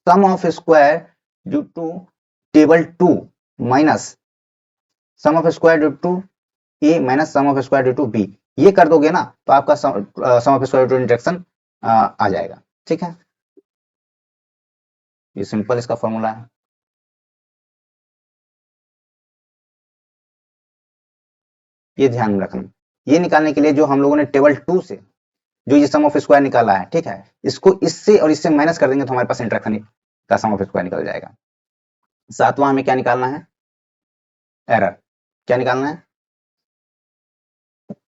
sum of square due to table 2 minus sum of square due to A minus sum of square due to B, ये कर दोगे ना तो आपका sum of square due to interaction आ जाएगा, ठीक है। ये सिंपल इसका फॉर्मूला है। ये ध्यान में रखना, ये निकालने के लिए जो हम लोगों ने टेबल 2 से जो ये सम ऑफ स्क्वायर निकाला है, ठीक है, इसको इससे और इससे माइनस कर देंगे तो हमारे पास इंटरेक्शन का सम ऑफ स्क्वायर निकल जाएगा। सातवां हमें क्या निकालना है, एरर, क्या निकालना है,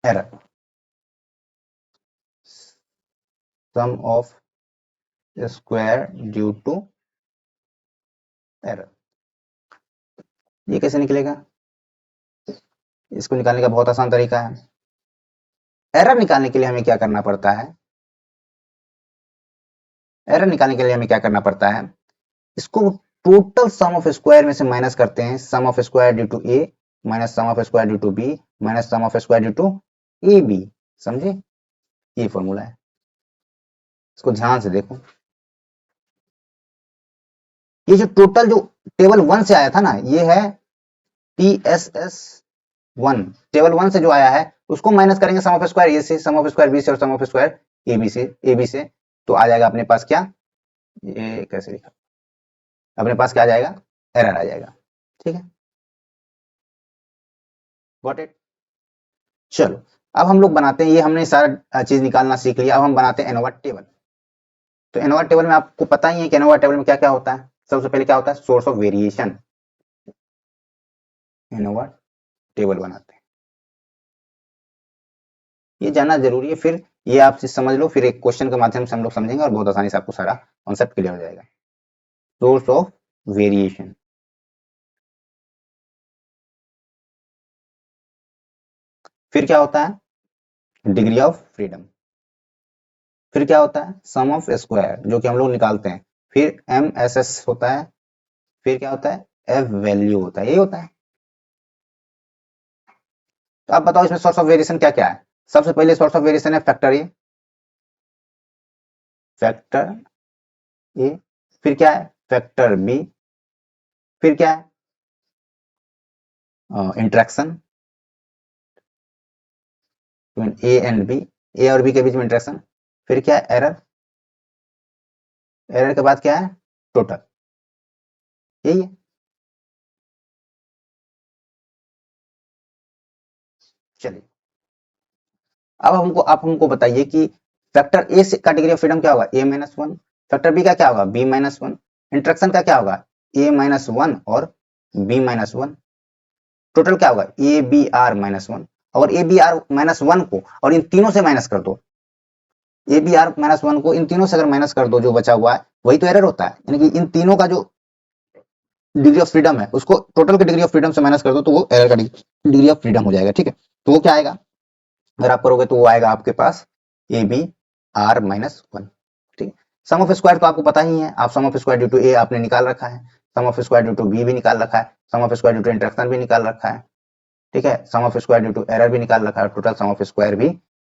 error, sum of square due to error, ये कैसे निकलेगा, इसको निकालने का बहुत आसान तरीका है। एरर निकालने के लिए हमें क्या करना पड़ता है, एरर निकालने के लिए हमें क्या करना पड़ता है, इसको टोटल सम ऑफ स्क्वायर में से माइनस करते हैं, sum of square due to A minus sum of square due to B minus sum of square due to A B, समझे, ये फॉर्मूला है, इसको ध्यान से देखो। ये जो टोटल जो टेबल 1 से आया था ना, ये है TSS1, टेबल 1 से जो आया है उसको माइनस करेंगे सम ऑफ स्क्वायर ए से, सम ऑफ स्क्वायर बी से और सम ऑफ स्क्वायर ए बी से, तो आ जाएगा अपने पास क्या, ये कैसे लिखा, अपने पास क्या आ जाएगा, एरर आ जाएगा, ठीक है, गॉट इट। चलो अब हम लोग बनाते हैं, ये हमने सारा चीज निकालना सीख लिया, अब हम बनाते हैं एनोवा टेबल। तो एनोवा टेबल में आपको पता ही है कि एनोवा टेबल में क्या क्या होता है, सबसे पहले क्या होता है, source of variation, ANOVA table बनाते हैं, ये जानना जरूरी है, फिर ये आप चीज समझ लो, फिर एक क्वेश्चन के माध्यम से हम लोग समझेंगे और बहुत आसानी से आपको सारा कॉन्सेप्ट क्लियर हो जाएगा। सोर्स ऑफ वेरिएशन, फिर क्या होता है, डिग्री ऑफ फ्रीडम, फिर क्या होता है, सम ऑफ स्क्वायर जो कि हम लोग निकालते हैं, फिर MSS होता है, फिर क्या होता है, F वैल्यू होता है, ये होता है। तो आप बताओ इसमें सोर्स ऑफ वेरिएशन क्या क्या है, सबसे पहले सोर्स ऑफ वेरिएशन है फैक्टर ए, फैक्टर ए, फिर क्या है, फैक्टर बी, फिर क्या है, इंट्रैक्शन ए एंड बी, ए और बी के बीच में इंट्रैक्शन, फिर क्या है, एरर, एरर के बाद क्या है, टोटल, यही है। चलिए अब हमको आप हमको बताइए कि फैक्टर ए से का डिग्री ऑफ फ्रीडम क्या होगा, A-1, फैक्टर बी का क्या होगा, B-1, इंट्रैक्शन का क्या होगा, A-1 और B-1, टोटल क्या होगा, ABR-1, और ABR-1 को और इन तीनों से माइनस कर दो, ABR-1 को इन तीनों से अगर माइनस कर दो, जो बचा हुआ है वही तो एरर होता है, यानी कि इन तीनों का जो डिग्री ऑफ फ्रीडम है उसको टोटल के डिग्री ऑफ फ्रीडम से माइनस कर दो तो वो एरर का डिग्री ऑफ फ्रीडम हो जाएगा, ठीक है। तो वो क्या आएगा, अगर आप करोगे तो वो आएगा आपके पास ABR-1, ठीक है। सम ऑफ स्क्वायर तो आपको पता ही है, आप sum of square due to A आपने निकाल रखा है, sum of square due to B भी निकाल रखा है, sum of square due to interaction भी निकाल रखा है, ठीक है, sum of square due to error भी निकाल रखा है, टोटल सम ऑफ स्क्वायर भी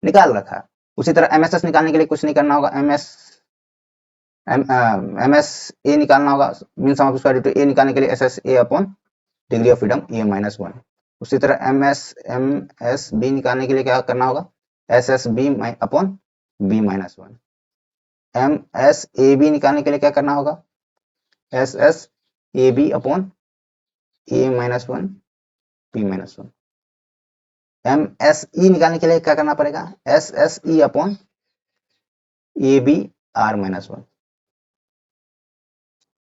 निकाल रखा है। उसी तरह MSS निकालने के लिए कुछ नहीं करना होगा, MS ए निकालना होगा, mean sum of square due to A निकालने के लिए SS A upon degree of freedom A-1। उसी तरह MS B निकालने के लिए क्या करना होगा, SS B upon B-1। MS AB निकालने के लिए क्या करना होगा, SS A B upon A minus one B minus one. M S E निकालने के लिए क्या करना पड़ेगा, S S E upon A B R minus one.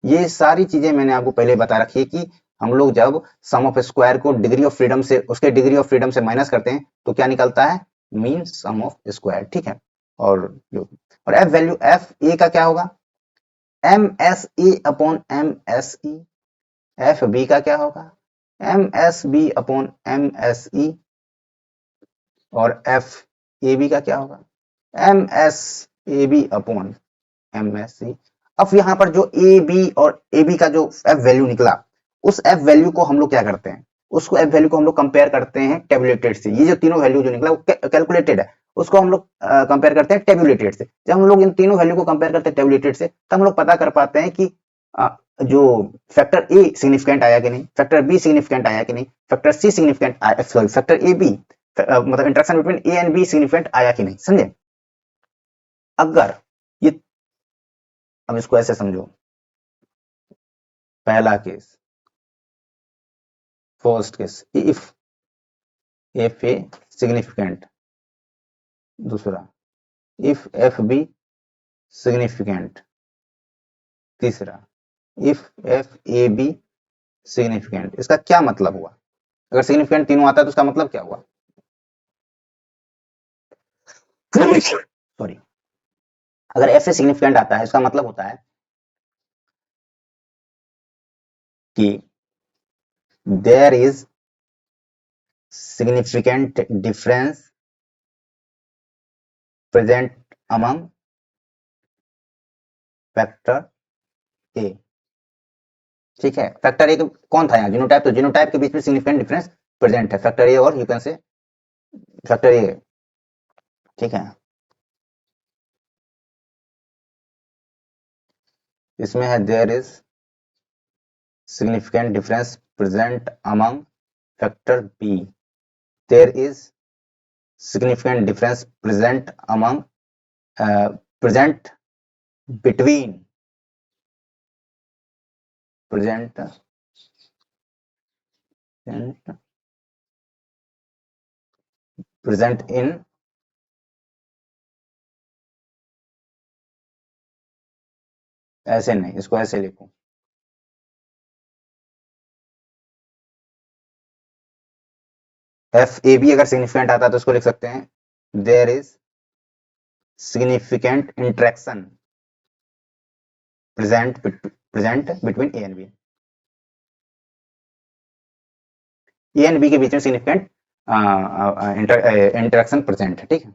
ये सारी चीजें मैंने आपको पहले बता रखी है कि हम लोग जब सम ऑफ स्क्वायर को डिग्री ऑफ फ्रीडम से, उसके डिग्री ऑफ फ्रीडम से माइनस करते हैं तो क्या निकलता है, मीन सम ऑफ स्क्वायर, ठीक है। और एफ वैल्यू, एफ ए का क्या होगा, M S A upon M S E. F B का क्या होगा, M S B upon M S E. और एफ ए बी का क्या होगा, M S A B upon M S C. अब यहाँ पर जो ए बी और ए बी का जो एफ वैल्यू निकला, उस एफ वैल्यू को हम लोग क्या करते हैं, उसको एफ वैल्यू को हम लोग कंपेयर करते हैं टेबुलेटेड से। ये जो तीनों वैल्यू जो निकला वो कैलकुलेटेड है, उसको हम लोग कंपेयर करते हैं टेबुलेटेड से। जब हम लोग इन तीनों वैल्यू को कंपेयर करते हैं टेबुलेटेड से, तब हम लोग पता कर पाते हैं कि जो फैक्टर ए सिग्निफिकेंट आया कि नहीं, फैक्टर बी सिग्निफिकेंट आया कि नहीं, फैक्टर सी सिग्निफिकेंट आया, सॉरी फैक्टर ए बी मतलब interaction between A and be significant आया कि नहीं, समझे। अगर ये, अब इसको ऐसे समझो, पहला case, first case, if F a significant, दूसरा इफ एफ बी सिग्निफिकेंट, तीसरा if F A be significant. इसका क्या मतलब हुआ, अगर सिग्निफिकेंट तीनों आता है तो उसका मतलब क्या हुआ, सॉरी, अगर एफ ए सिग्निफिकेंट आता है इसका मतलब होता है कि there is significant difference present among factor A, ठीक है। फैक्टर ए कौन था यहाँ, जीनोटाइप, तो जीनोटाइप के बीच में सिग्निफिकेंट डिफरेंस प्रेजेंट है, फैक्टर ए और you can say factor A, ठीक है। इसमें है there is significant difference present among factor B, there is significant difference present among present between present in ऐसे नहीं, इसको ऐसे लिखो, एफ ए बी अगर सिग्निफिकेंट आता है तो उसको लिख सकते हैं there is significant interaction present between A and B, A and B के बीच में सिग्निफिकेंट इंटरेक्शन प्रेजेंट है, ठीक है।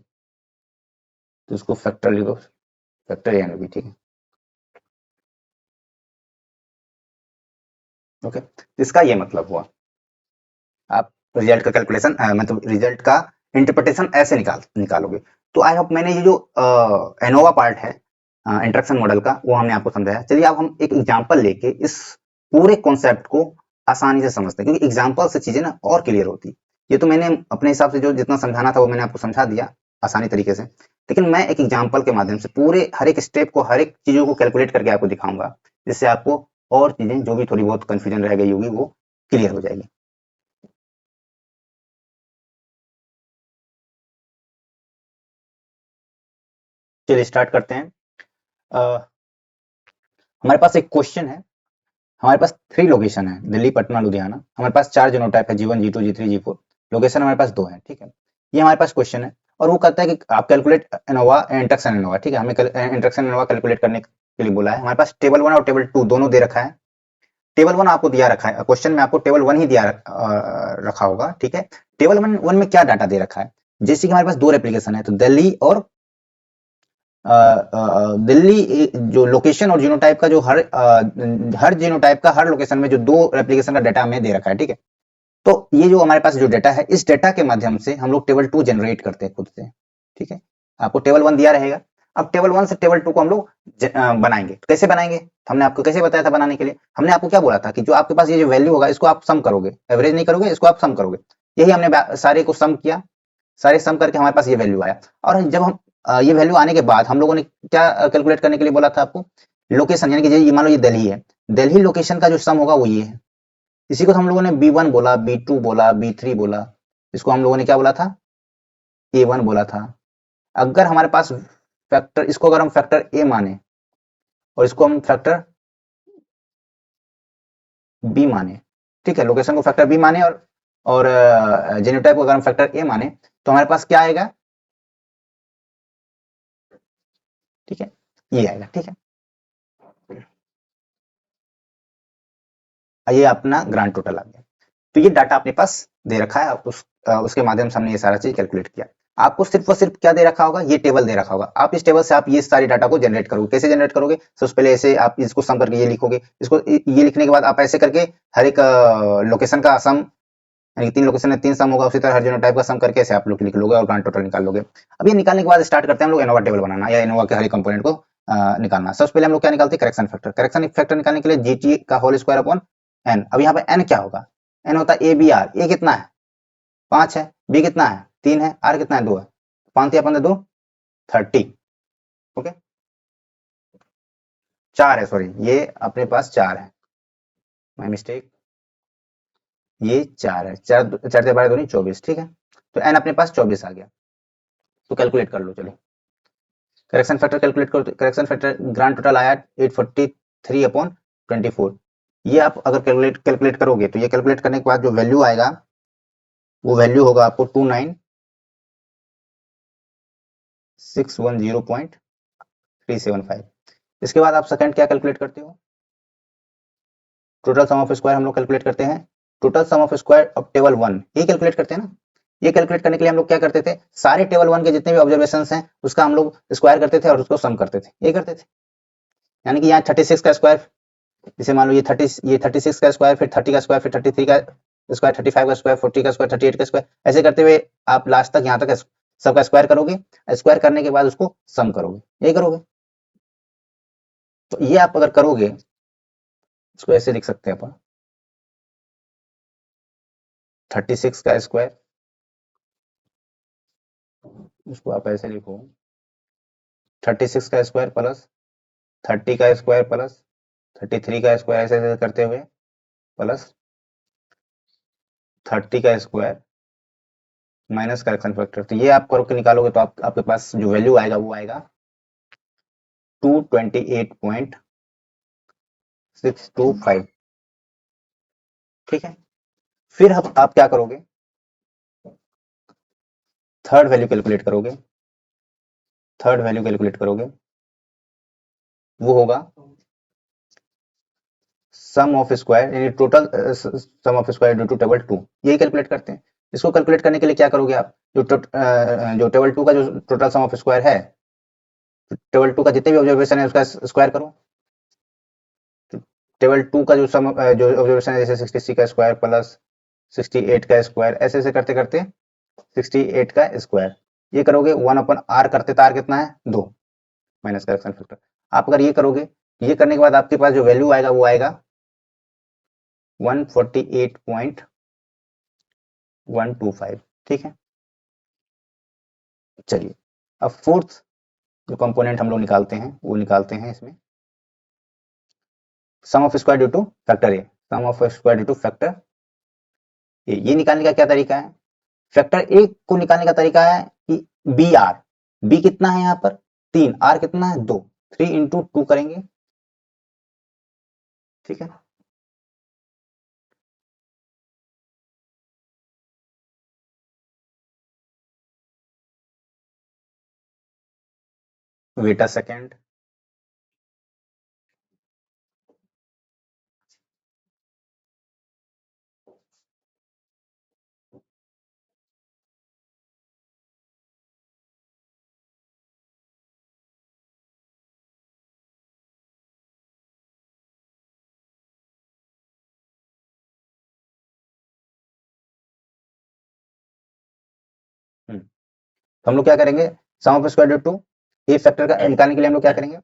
तो उसको फैक्टर लिखो, फैक्टर ए एंड बी, ठीक है, ओके। इसका ये मतलब हुआ, आप रिजल्ट का कैलकुलेशन मतलब रिजल्ट का इंटरप्रिटेशन ऐसे निकालोगे। तो आई होप मैंने ये जो एनोवा पार्ट है इंटरेक्शन मॉडल का वो हमने आपको समझाया। चलिए अब हम एक एग्जांपल लेके इस पूरे कॉन्सेप्ट को आसानी से समझते हैं, क्योंकि एग्जांपल से चीजें ना और क्लियर होती। ये तो मैंने अपने हिसाब से जो जितना समझाना था वो मैंने आपको समझा दिया आसानी तरीके से, लेकिन मैं एक एग्जांपल के माध्यम से पूरे हर एक स्टेप को, हर एक चीजों को कैलकुलेट करके आपको दिखाऊंगा, जिससे आपको और चीजें जो भी थोड़ी बहुत कंफ्यूजन रह गई होगी वो क्लियर हो जाएगी। चलिए स्टार्ट करते हैं। हमारे पास एक क्वेश्चन है, हमारे पास 3 लोकेशन है, दिल्ली, पटना, लुधियाना। हमारे पास 4 जीनोटाइप है, G1 G2 G3 G4। Location हमारे पास 2 है, ठीक है। ये हमारे पास क्वेश्चन है और वो कहता है कि आप कैलकुलेट एनोवा इंटरेक्शन एनोवा, ठीक है। हमें इंटरेक्शन एनोवा कैलकुलेट करने के लिए बोला है। हमारे पास टेबल 1 और टेबल 2 दोनों दे रखा है। टेबल 1 आपको दिया रखा है, क्वेश्चन में आपको टेबल 1 ही दिया रखा होगा, ठीक है। टेबल 1 में क्या डाटा दे रखा है, जैसे कि हमारे पास 2 रेप्लिकेशन है, तो दिल्ली और दिल्ली जो लोकेशन और जीनोटाइप का जो हर जीनोटाइप का हर लोकेशन में जो 2 रेप्लिकेशन का डाटा हमें दे रखा है, ठीक है। तो ये जो हमारे पास जो डाटा है, इस डाटा के माध्यम से हम लोग टेबल 2 जनरेट करते हैं खुद से, ठीक है। आपको टेबल 1 दिया रहेगा, अब टेबल 1 से टेबल 2 को हम लोग बनाएंगे। कैसे बनाएंगे, हमने आपको कैसे बताया था बनाने के लिए, हमने आपको क्या बोला था कि जो आपके पास ये जो वैल्यू होगा इसको आप सम करोगे, एवरेज नहीं करोगे, इसको आप सम करोगे। यही हमने सारे को सम किया, सारे सम करके हमारे पास ये वैल्यू आया। और जब हम ये वैल्यू आने के बाद हम लोगों ने क्या कैलकुलेट करने के लिए बोला था आपको, लोकेशन यानी कि ये मान लो ये दिल्ली है, दिल्ली लोकेशन का जो सम होगा वो ये है। इसी को हम लोगों ने B1 बोला, B2 बोला, B3 बोला, इसको हम लोगों ने क्या बोला था, A1 बोला था। अगर हमारे पास फैक्टर, इसको अगर हम फैक्टर A माने और इसको हम फैक्टर B माने, ठीक है, लोकेशन को फैक्टर B माने और जेनोटाइप को अगर हम फैक्टर A माने, तो हमारे पास क्या आएगा, ठीक है, ये आएगा, ठीक है। ये अपना ग्रांड टोटल आ गया। तो ये डाटा अपने पास दे रखा है, उसके माध्यम से हमने ये सारा चीज कैलकुलेट किया। आपको सिर्फ और सिर्फ क्या दे रखा होगा, ये टेबल दे रखा होगा। आप इस टेबल से आप ये सारी डाटा को जनरेट करोगे। कैसे जनरेट करोगे, सबसे पहले ऐसे आप इसको सम करके ये लिखोगे, इसको ये लिखने के बाद आप ऐसे करके हर एक लोकेशन का सम, यानी 3 लोकेशन है 3 सम होगा, उसी तरह हर जीनोटाइप का सम करके ऐसे आप लोग लिख लोगे और ग्रांड टोटल निकाल लोगे। अब ये निकालने के बाद स्टार्ट करते हैं हम लोग एनोवा टेबल बनाना या एनोवा के हर एक कंपोनेंट को निकालना। सबसे पहले हम लोग क्या निकालते हैं, करेक्शन फैक्टर। करेक्शन फैक्टर निकालने के लिए जीटी का होल स्क्वायर अपॉन एन। अब यहाँ पे एन क्या होगा, एन होता है ए बी आर। ए कितना है 5 है, बी कितना है 3 है, आर कितना है 2 है, 5 या 15 2 30, ओके 4 है, सॉरी ये अपने पास 4 है, माई मिस्टेक, ये 4 है, 4 4 से 12 दूनी 24, ठीक है। तो एन अपने पास 24 आ गया। तो कैलकुलेट कर लो, चलो करेक्शन फैक्टर कैलकुलेट करो। करेक्शन फैक्टर ग्रांड टोटल आया 843 अपॉन 24। ये आप अगर कैलकुलेट करोगे तो ये कैलकुलेट करने के बाद जो वैल्यू आएगा वो वैल्यू होगा आपको 29610.375। इसके बाद आप सेकंड क्या कैलकुलेट करते हो, टोटल सम ऑफ स्क्वायर हम लोग कैलकुलेट करते हैं। Total sum of square of table 1 ये कैलकुलेट करते हैं ना। ये कैलकुलेट करने के लिए हम लोग क्या करते थे, सारे टेबल 1 के जितने भी ऑब्जर्वेशन हैं उसका हम लोग स्क्वायर करते थे और उसको सम करते थे, ये करते थे। यानी कि यहाँ 36 का स्क्वायर, जैसे मान लो ये 36 का स्क्वायर, फिर 30 का स्क्वायर, फिर 33 का स्क्वायर, 35 का स्क्वायर, 40 का स्क्वायर, 38 का स्क्वायर, ऐसे करते हुए आप लास्ट तक यहाँ तक सबका स्क्वायर करोगे। स्क्वायर करने के बाद उसको सम करोगे, यही करोगे। तो ये आप अगर करोगे, इसको ऐसे लिख सकते हैं अपन, 36 का स्क्वायर, इसको आप ऐसे लिखो, 36 का स्क्वायर प्लस 30 का स्क्वायर प्लस 33 का स्क्वायर, ऐसे ऐसे करते हुए प्लस 30 का स्क्वायर माइनस करेक्शन फैक्टर। तो ये आप करके निकालोगे तो आपके पास जो वैल्यू आएगा वो आएगा 228.625, ठीक है। फिर आप क्या करोगे, थर्ड वैल्यू कैलकुलेट करोगे। थर्ड वैल्यू कैलकुलेट करोगे वो होगा सम ऑफ स्क्वायर, यानी total sum of square due to table 2, यही कैलकुलेट करते हैं। इसको कैलकुलेट करने के लिए क्या करोगे आप, जो टेबल 2 का जो टोटल सम ऑफ स्क्वायर है, टेबल 2 का जितने भी ऑब्जर्वेशन है उसका स्क्वायर करो। टेबल 2 का जो सम जो ऑब्जर्वेशन है, जैसे 66 का स्क्वायर प्लस 68 का स्क्वायर, ऐसे ऐसे करते करते 68 का स्क्वायर, ये करोगे 1 अपन आर करते, तो आर कितना है 2 माइनस करेक्शन फैक्टर। आप अगर ये करोगे, ये करने के बाद आपके पास जो वैल्यू आएगा वो आएगा 148.125, ठीक है। चलिए अब फोर्थ जो कंपोनेंट हम लोग निकालते हैं वो निकालते हैं इसमें, sum of square due to factor A. Sum of square due to factor A, ये निकालने का क्या तरीका है, फैक्टर ए को निकालने का तरीका है कि बी आर, बी कितना है यहाँ पर 3, आर कितना है 2, 3 इंटू 2 करेंगे, ठीक है। वेट अ सेकेंड, तो हम लोग क्या करेंगे, sum of square due to A factor का निकालने के लिए हम लोग क्या करेंगे,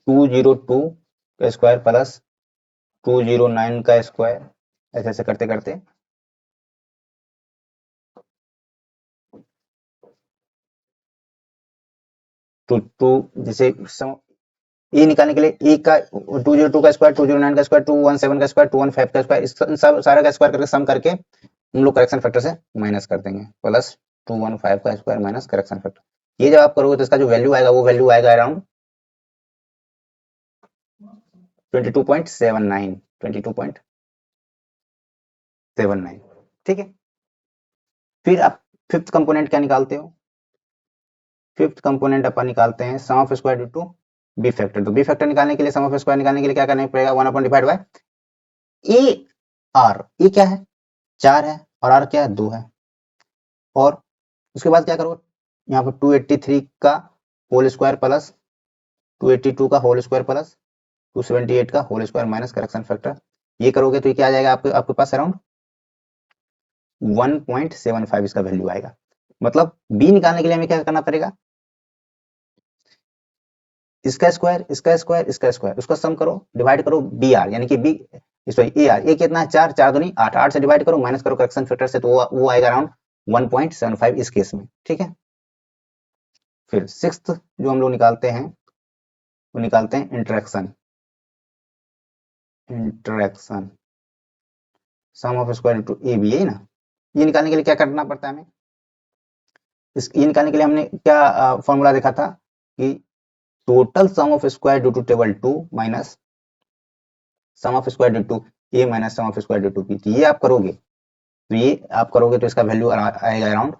202 का स्क्वायर प्लस 209 का स्क्वायर, ऐसे ऐसे करते करते टू जैसे ए निकालने के लिए ए का 202 का स्क्वायर, 209 का स्क्वायर, 217 का स्क्वायर, 215 का स्क्वायर, इस सब सारा का स्क्वायर करके सम करके हम लोग करेक्शन फैक्टर से माइनस कर देंगे, प्लस 215 का स्क्वायर माइनस करेक्शन फैक्टर। ये जब आप करोगे तो इसका जो वैल्यू आएगा वो वैल्यू आएगा अराउंड 22.79, 22.79। ठीक है, फिर आप फिफ्थ कंपोनेंट क्या निकालते हो? फिफ्थ कंपोनेंट अपन निकालते हैं sum of square due to B factor. तो बी फैक्टर निकालने के लिए, सम ऑफ स्क्वायर निकालने के लिए क्या करना पड़ेगा? 1 upon divide by A R. A क्या है? 4 है, और आर क्या है? 2 है। और उसके बाद क्या करो, यहाँ पर 283 का होल स्क्वायर प्लस 282 का होल स्क्वायर प्लस 278 का whole square minus correction factor. ये करोगे तो ये क्या आ जाएगा आपके आपके पास? अराउंड 1.75 इसका वैल्यू आएगा। मतलब बी निकालने के लिए हमें क्या करना पड़ेगा? इसका स्क्वायर, इसका स्क्वायर, इसका स्क्वायर, उसका सम करो, डिवाइड करो बी आर, यानी कि बी सॉरी ए आर। ए कितना है? 4, 4 दूनी 8, 8 से डिवाइड करो, माइनस करो करेक्शन फैक्टर से, तो वो आएगा अराउंड 1.75 इस केस में। ठीक है, फिर सिक्स्थ जो हम लोग निकालते हैं वो निकालते हैं interaction. Interaction sum of square to A B, यही ना? ये निकालने के लिए क्या करना पड़ता है हमें? ये निकालने के लिए हमने क्या फॉर्मूला देखा था कि total sum of square due to table 2 minus sum of square due to A minus sum of square due to B. तो ये आप करोगे, तो इसका वैल्यू आएगा अराउंड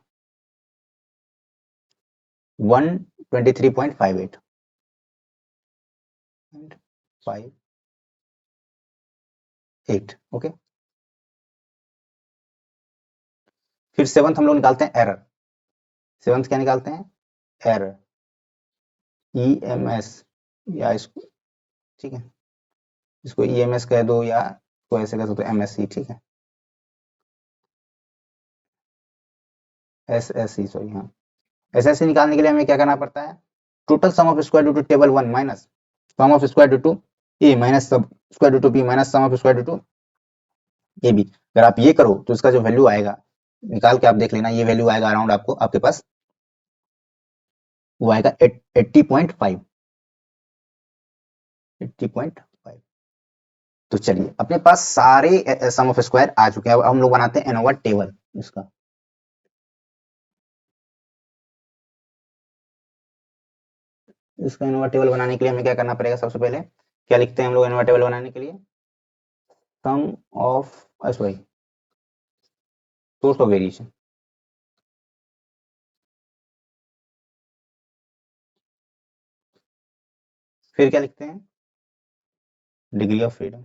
123.58 ओके। फिर सेवंथ हम लोग निकालते हैं एरर। सेवंथ क्या निकालते हैं? एरर, EMS, या इसको, ठीक है, इसको EMS कह दो या इसको ऐसे कह सकते हो MSC। ठीक है, SSC, सॉरी, हाँ। SSC निकालने के लिए हमें क्या करना पड़ता है? Total sum of square due to table 1 minus sum of square due to A minus sum square due to B minus sum of square due to A B. अगर आप ये करो तो इसका जो वैल्यू आएगा, निकाल के आप देख लेना, ये वैल्यू आएगा अराउंड आपको आपके पास वो आएगा 80.5। तो चलिए, अपने पास सारे सम ऑफ स्क्वायर आ चुके हैं। अब हम लोग बनाते हैं एनोवा टेबल इसका। इसका एनोवा टेबल बनाने के लिए हमें क्या करना पड़ेगा? सबसे पहले क्या लिखते हैं हम लोग एनोवा टेबल बनाने के लिए? Sum of sorry source of variation. फिर क्या लिखते हैं? Degree of freedom.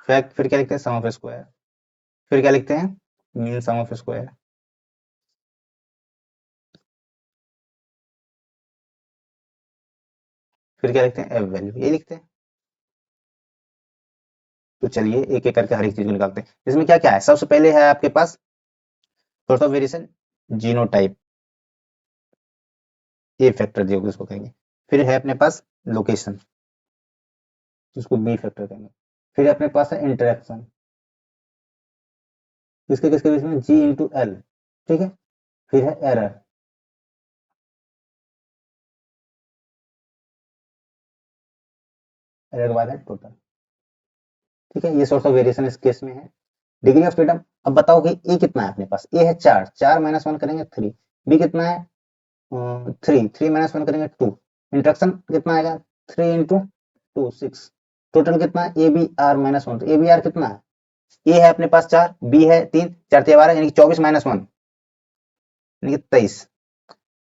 फिर क्या लिखते हैं? Sum of square. फिर क्या लिखते हैं? Mean sum of square. फिर क्या लिखते हैं? F value. ये लिखते हैं। तो चलिए एक एक करके हर एक चीज को निकालते हैं। इसमें क्या क्या है? सबसे पहले है आपके पास source of variation, genotype, A factor जो उसको कहेंगे। फिर है अपने पास लोकेशन, जिसको बी फैक्टर कहेंगे। फिर अपने पास है इंटरेक्शन, किसके किसके बीच में? जी इंटू एल। ठीक है, फिर है एरर, एरर के बाद है टोटल। ठीक है, ये सोर्स ऑफ वेरिएशन इस केस में है। डिग्री ऑफ फ्रीडम, अब बताओ कि ए कितना है अपने पास? ए है 4, 4 माइनस 1 करेंगे 3। बी कितना है? 3, 3 माइनस 1 करेंगे 2। इंटरेक्शन कितना आएगा? 3 इंटू 2 6। टोटल कितना है? A B R minus 1। तो ए बी आर कितना है? ए है अपने पास 4, बी है 3, 4 12, यानी कि 24 माइनस 1 यानी कि 23।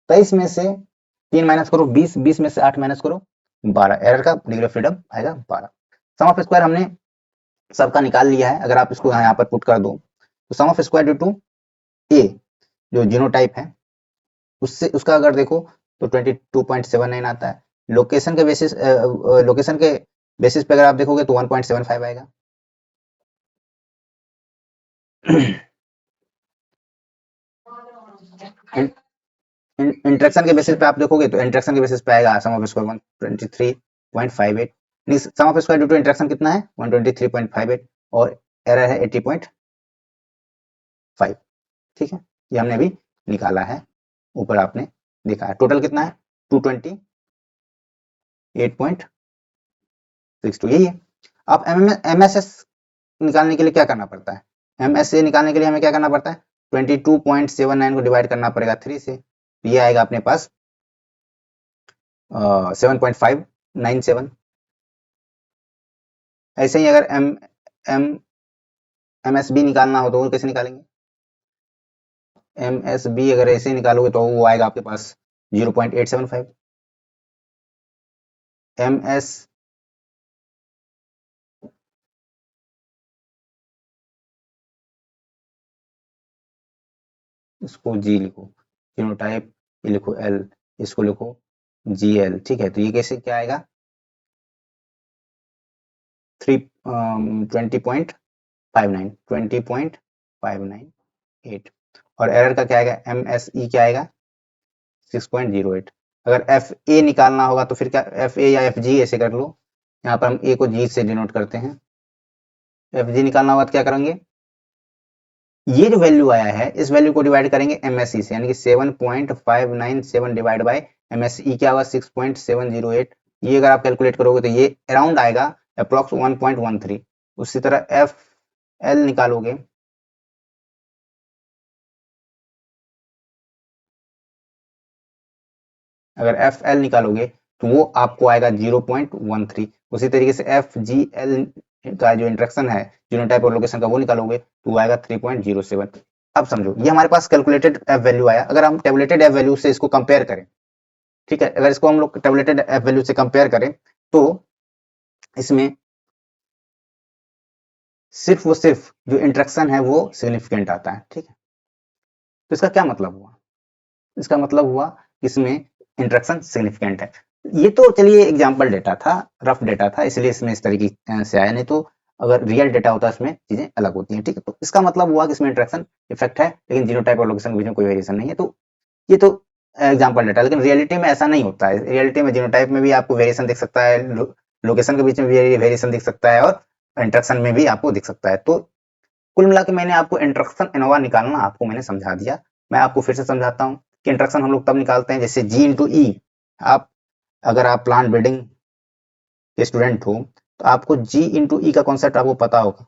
23 में से 3 माइनस करो 20, 20 में से 8 माइनस करो 12। एरर का डिग्री ऑफ फ्रीडम आएगा 12। सम ऑफ स्क्वायर हमने सबका निकाल लिया है। अगर आप इसको यहाँ पर पुट कर दो तो सम ऑफ स्क्वायर ड्यू टू ए जो जीनोटाइप है उससे उसका अगर देखो तो 22.79 आता है। लोकेशन के बेसिस पे अगर आप देखोगे तो 1.75 आएगा। इंटरेक्शन के बेसिस पे आप देखोगे तो इंटरेक्शन के बेसिस पे आएगा sum of square 123.58। Sum of square due to interaction कितना है? 123.58 और एरर है 80.5। ठीक है, ये हमने अभी निकाला है, ऊपर आपने देखा है। टोटल कितना है? 228.62 यही है। अब MSS निकालने के लिए क्या करना पड़ता है? MSA निकालने के लिए हमें क्या करना पड़ता है? 22.79 को डिवाइड करना पड़ेगा 3 से, ये आएगा अपने पास 7.597। ऐसे ही अगर MSB निकालना हो तो वो कैसे निकालेंगे? MSB अगर ऐसे निकालोगे तो वो आएगा आपके पास 0.875। MS इसको G लिखो, जीनोटाइप ये लिखो L, इसको लिखो GL, ठीक है। तो ये कैसे क्या आएगा? 20.598 और एरर का क्या आएगा? MSE क्या आएगा? 6.08। अगर FA निकालना होगा तो फिर क्या FA या FG ऐसे कर लो, यहाँ पर हम A को G से डिनोट करते हैं। FG निकालना होगा तो क्या करेंगे? ये जो वैल्यू आया है इस वैल्यू को डिवाइड करेंगे MSE से, यानी कि 7.597 डिवाइड बाय MSE क्या होगा? 6.708। ये अगर आप कैलकुलेट करोगे तो ये अराउंड आएगा अप्रोक्स 1.13। उसी तरह FL निकालोगे, अगर FL निकालोगे तो वो आपको आएगा 0.13। उसी तरीके से FGL का जो इंट्रैक्शन है जीनोटाइप और लोकेशन का वो निकालोगे तो वो आएगा 3.07। अब समझो ये हमारे पास कैलकुलेटेड एफ वैल्यू आया। अगर हम टेबुलेटेड एफ वैल्यू से इसको कंपेयर करें, ठीक है, अगर इसको हम लोग टेबुलेटेड एफ वैल्यू से कंपेयर करें तो इसमें सिर्फ जो इंट्रैक्शन है वो सिग्निफिकेंट आता है, ठीक है। तो इसका क्या मतलब हुआ? इसका मतलब हुआ इसमें इंट्रैक्शन सिग्निफिकेंट है। ये तो चलिए एग्जाम्पल डेटा था, रफ डेटा था, इसलिए इसमें इस तरीके से आया, नहीं तो अगर रियल डेटा होता है इसमें चीजें अलग होती हैं, ठीक है। तो इसका मतलब हुआ कि इसमें इंट्रैक्शन इफेक्ट है, लेकिन जीनोटाइप और लोकेशन के बीच में कोई वेरिएशन नहीं है। तो ये तो एग्जाम्पल डेटा, लेकिन रियलिटी में ऐसा नहीं होता है। रियलिटी में जीनोटाइप में भी आपको वेरिएशन दिख सकता है, लोकेशन के बीच में भी वेरिएशन दिख सकता है और इंट्रैक्शन में भी आपको दिख सकता है। तो कुल मिला के मैंने आपको इंट्रैक्शन एनोवा निकालना आपको मैंने समझा दिया। मैं आपको फिर से समझाता हूँ कि इंट्रैक्शन हम लोग तब निकालते हैं जैसे G इंटू ई। आप अगर आप प्लांट ब्रीडिंग के स्टूडेंट हो तो आपको G इंटू ई का कॉन्सेप्ट आपको पता होगा।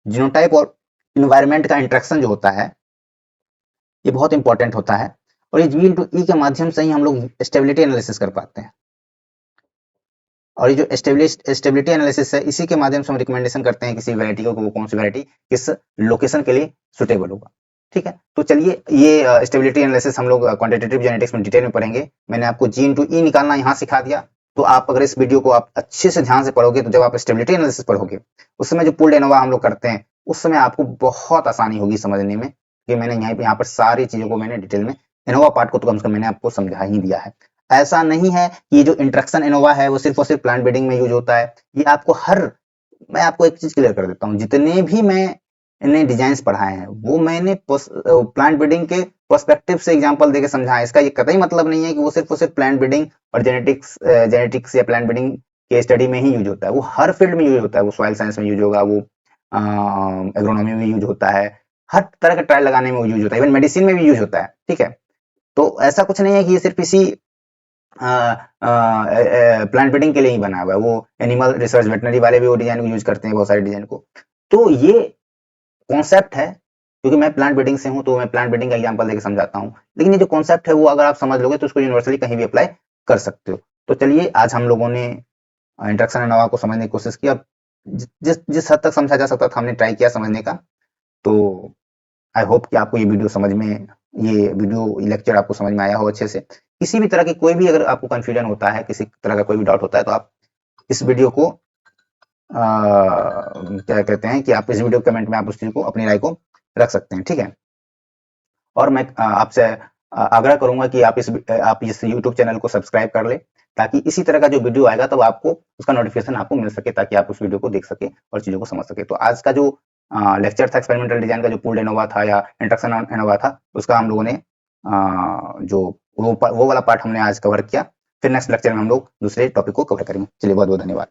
जीनोटाइप और इन्वायरमेंट का इंट्रैक्शन जो होता है ये बहुत इंपॉर्टेंट होता है, और ये G इंटू ई के माध्यम से ही हम लोग स्टेबिलिटी एनालिसिस कर पाते हैं। और ये जो स्टेबिलिटी एनालिसिस है इसी के माध्यम से हम रिकमेंडेशन करते हैं किसी वैरायटी को, वो कौन सी वैरायटी किस लोकेशन के लिए सुटेबल होगा, ठीक है। तो चलिए ये स्टेबिलिटी एनालिसिस हम लोग क्वांटिटेटिव जेनेटिक्स में डिटेल में पढ़ेंगे। मैंने आपको G इंटू ई निकालना यहाँ सिखा दिया। तो आप अगर इस वीडियो को आप अच्छे से ध्यान से पढ़ोगे तो जब आप स्टेबिलिटी एनालिसिस पढ़ोगे उस समय जो पूल्ड एनोवा हम लोग करते हैं उस समय आपको बहुत आसानी होगी समझने में, कि मैंने यहाँ पर सारी चीजों को मैंने डिटेल में एनोवा पार्ट को तो कम से कम मैंने आपको समझा ही दिया है। ऐसा नहीं है कि ये जो इंट्रैक्शन एनोवा है वो सिर्फ और सिर्फ प्लांट ब्रीडिंग में यूज होता है। ये आपको मैं आपको एक चीज क्लियर कर देता हूँ, जितने भी मैंने डिजाइन पढ़ाए हैं वो मैंने प्लांट ब्रीडिंग के पर्सपेक्टिव से एग्जांपल देके समझाया। इसका ये कतई मतलब नहीं है कि वो सिर्फ और सिर्फ प्लांट ब्रीडिंग और जेनेटिक्स या प्लांट ब्रीडिंग के स्टडी में ही यूज होता है। वो हर फील्ड में यूज होता है। वो सॉइल साइंस में यूज होगा, वो एग्रोनॉमी में यूज होता है, हर तरह का ट्रायल लगाने में यूज होता है, इवन मेडिसिन में भी यूज होता है, ठीक है। तो ऐसा कुछ नहीं है कि ये सिर्फ इसी प्लांट ब्रीडिंग के लिए ही बना हुआ है। वो एनिमल रिसर्च वेटनरी वाले भी वो डिजाइन को यूज करते हैं, बहुत सारे डिजाइन को। तो ये कॉन्सेप्ट है, क्योंकि मैं प्लांट ब्रीडिंग से हूं तो मैं प्लांट ब्रीडिंग का एग्जांपल देकर समझाता हूं, लेकिन ये जो कॉन्सेप्ट है वो अगर आप समझ लोगे तो उसको यूनिवर्सली कहीं भी अप्लाई कर सकते हो। तो चलिए आज हम लोगों ने इंट्रैक्शन एनोवा को समझने की कोशिश की, और जिस हद तक समझा जा सकता था हमने ट्राई किया समझने का। तो आई होप कि आपको ये वीडियो समझ में, ये वीडियो लेक्चर आपको समझ में आया हो अच्छे से। किसी भी तरह की कोई भी अगर आपको कंफ्यूजन होता है, किसी तरह का कोई भी डाउट होता है, तो आप इस वीडियो को क्या कहते हैं कि आप इस वीडियो कमेंट में आप उस चीज को अपनी राय को रख सकते हैं, ठीक है। और मैं आपसे आग्रह करूंगा कि आप इस YouTube चैनल को सब्सक्राइब कर ले, ताकि इसी तरह का जो वीडियो आएगा तो आपको उसका नोटिफिकेशन आपको मिल सके, ताकि आप उस वीडियो को देख सके और चीजों को समझ सके। तो आज का जो लेक्चर था एक्सपेरिमेंटल डिजाइन का, जो पूल्ड एनोवा था या इंट्रैक्शन एनोवा था, उसका हम लोगों ने जो वो वाला पार्ट हमने आज कवर किया। फिर नेक्स्ट लेक्चर में हम लोग दूसरे टॉपिक को कवर करेंगे। चलिए बहुत बहुत धन्यवाद।